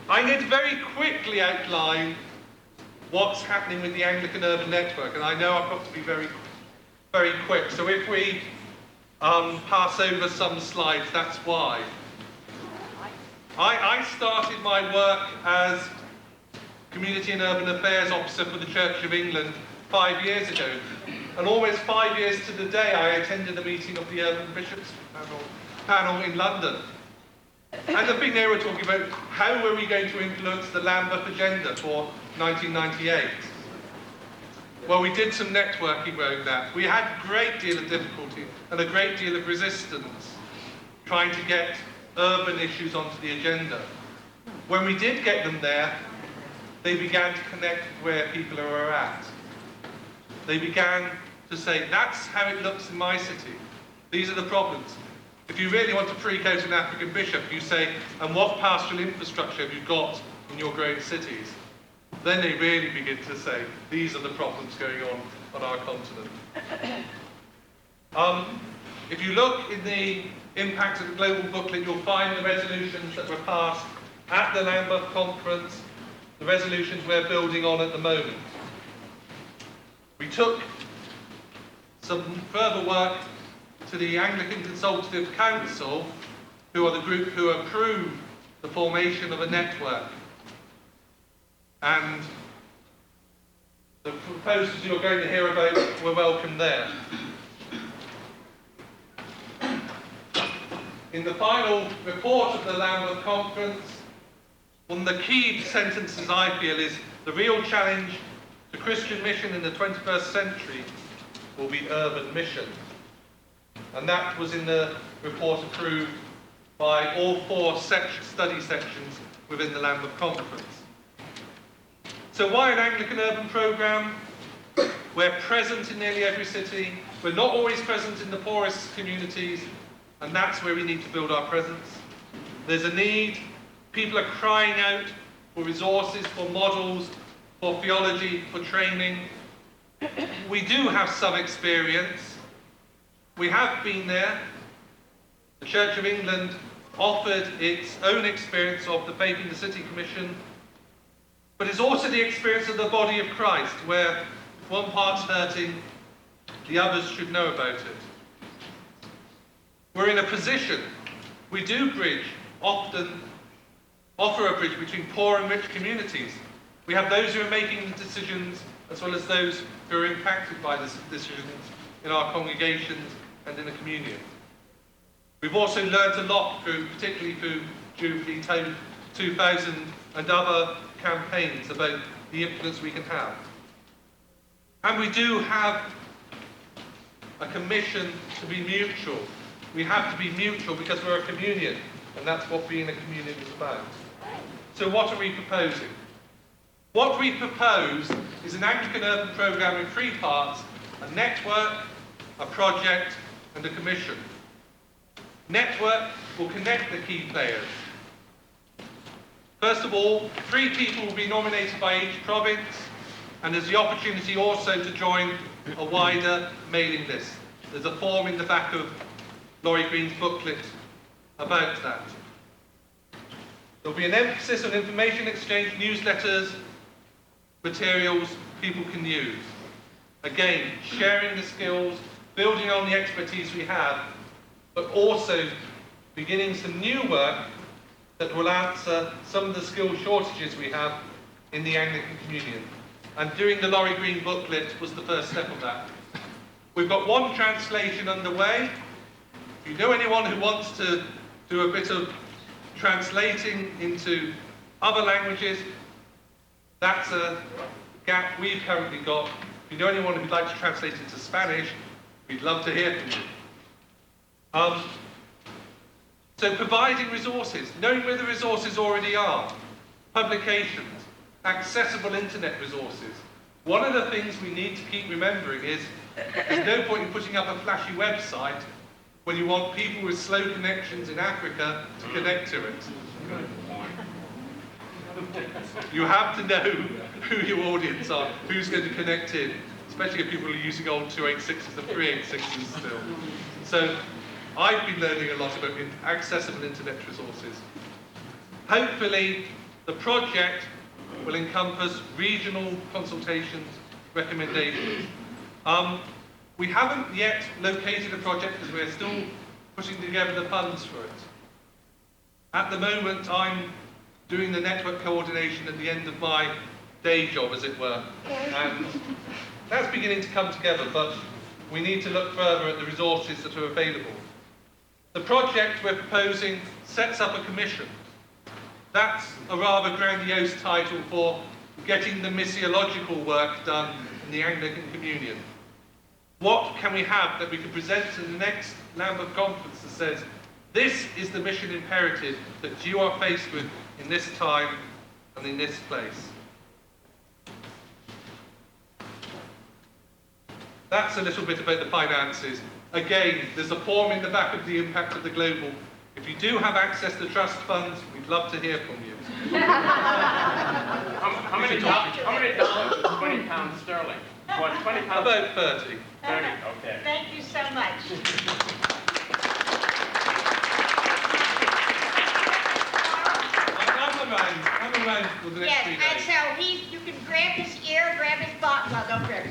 I'm going to very quickly outline what's happening with the Anglican Urban Network, and I know I've got to be very, very quick. So if we pass over some slides, that's why. I started my work as Community and Urban Affairs Officer for the Church of England 5 years ago. And almost 5 years to the day, I attended a meeting of the Urban Bishops panel in London. And the thing they were talking about, how were we going to influence the Lambeth agenda for 1998? Well, we did some networking around that. We had a great deal of difficulty and a great deal of resistance trying to get urban issues onto the agenda. When we did get them there, they began to connect where people are at. They began to say, that's how it looks in my city. These are the problems. If you really want to freak out an African bishop, you say, and what pastoral infrastructure have you got in your growing cities? Then they really begin to say, these are the problems going on our continent. If you look in the impact of the global booklet, you'll find the resolutions that were passed at the Lambeth conference, the resolutions we're building on at the moment. We took some further work to the Anglican Consultative Council, who are the group who approved the formation of a network. And the proposals you're going to hear about were welcome there. In the final report of the Lambeth Conference, one of the key sentences I feel is the real challenge to Christian mission in the 21st century will be urban mission. And that was in the report approved by all 4 study sections within the Lambeth Conference. So why an Anglican urban programme? We're present in nearly every city. We're not always present in the poorest communities, and that's where we need to build our presence. There's a need. People are crying out for resources, for models, for theology, for training. We do have some experience. We have been there. The Church of England offered its own experience of the Faith in the City Commission, but it's also the experience of the body of Christ, where if one part's hurting, the others should know about it. We're in a position, we do bridge, often offer a bridge between poor and rich communities. We have those who are making the decisions, as well as those who are impacted by the decisions in our congregations and in the communion. We've also learned a lot, particularly through Jubilee 2000 and other campaigns, about the influence we can have. And we do have a commission to be mutual. We have to be mutual because we're a communion, and that's what being a communion is about. So what are we proposing? What we propose is an Anglican urban programme in 3 parts: a network, a project, and a commission. Network will connect the key players. First of all, 3 people will be nominated by each province, and there's the opportunity also to join a wider mailing list. There's a form in the back of Laurie Green's booklet about that. There'll be an emphasis on information exchange, newsletters, materials people can use. Again, sharing the skills, building on the expertise we have, but also beginning some new work that will answer some of the skill shortages we have in the Anglican Communion. And doing the Laurie Green booklet was the first step of that. We've got 1 translation underway. If you know anyone who wants to do a bit of translating into other languages, that's a gap we've currently got. If you know anyone who'd like to translate into Spanish, we'd love to hear from you. So providing resources, knowing where the resources already are, publications, accessible internet resources. One of the things we need to keep remembering is there's no point in putting up a flashy website when you want people with slow connections in Africa to connect to it. You have to know who your audience are, who's going to connect in, especially if people are using old 286s and 386s still. So I've been learning a lot about accessible internet resources. Hopefully, the project will encompass regional consultations, recommendations. We haven't yet located a project because we're still putting together the funds for it. At the moment, I'm doing the network coordination at the end of my day job, as it were. And that's beginning to come together, but we need to look further at the resources that are available. The project we're proposing sets up a commission. That's a rather grandiose title for getting the missiological work done in the Anglican Communion. What can we have that we can present to the next Lambeth Conference that says, this is the mission imperative that you are faced with in this time and in this place? That's a little bit about the finances. Again, there's a form in the back of the impact of the global. If you do have access to trust funds, we'd love to hear from you. How many dollars is 20 pounds sterling? What, 20 pounds? About 30. 30, okay. Thank you so much. I'm around for the next 3 Yes, and days. so you can grab his ear, grab his bottle. Well, don't grab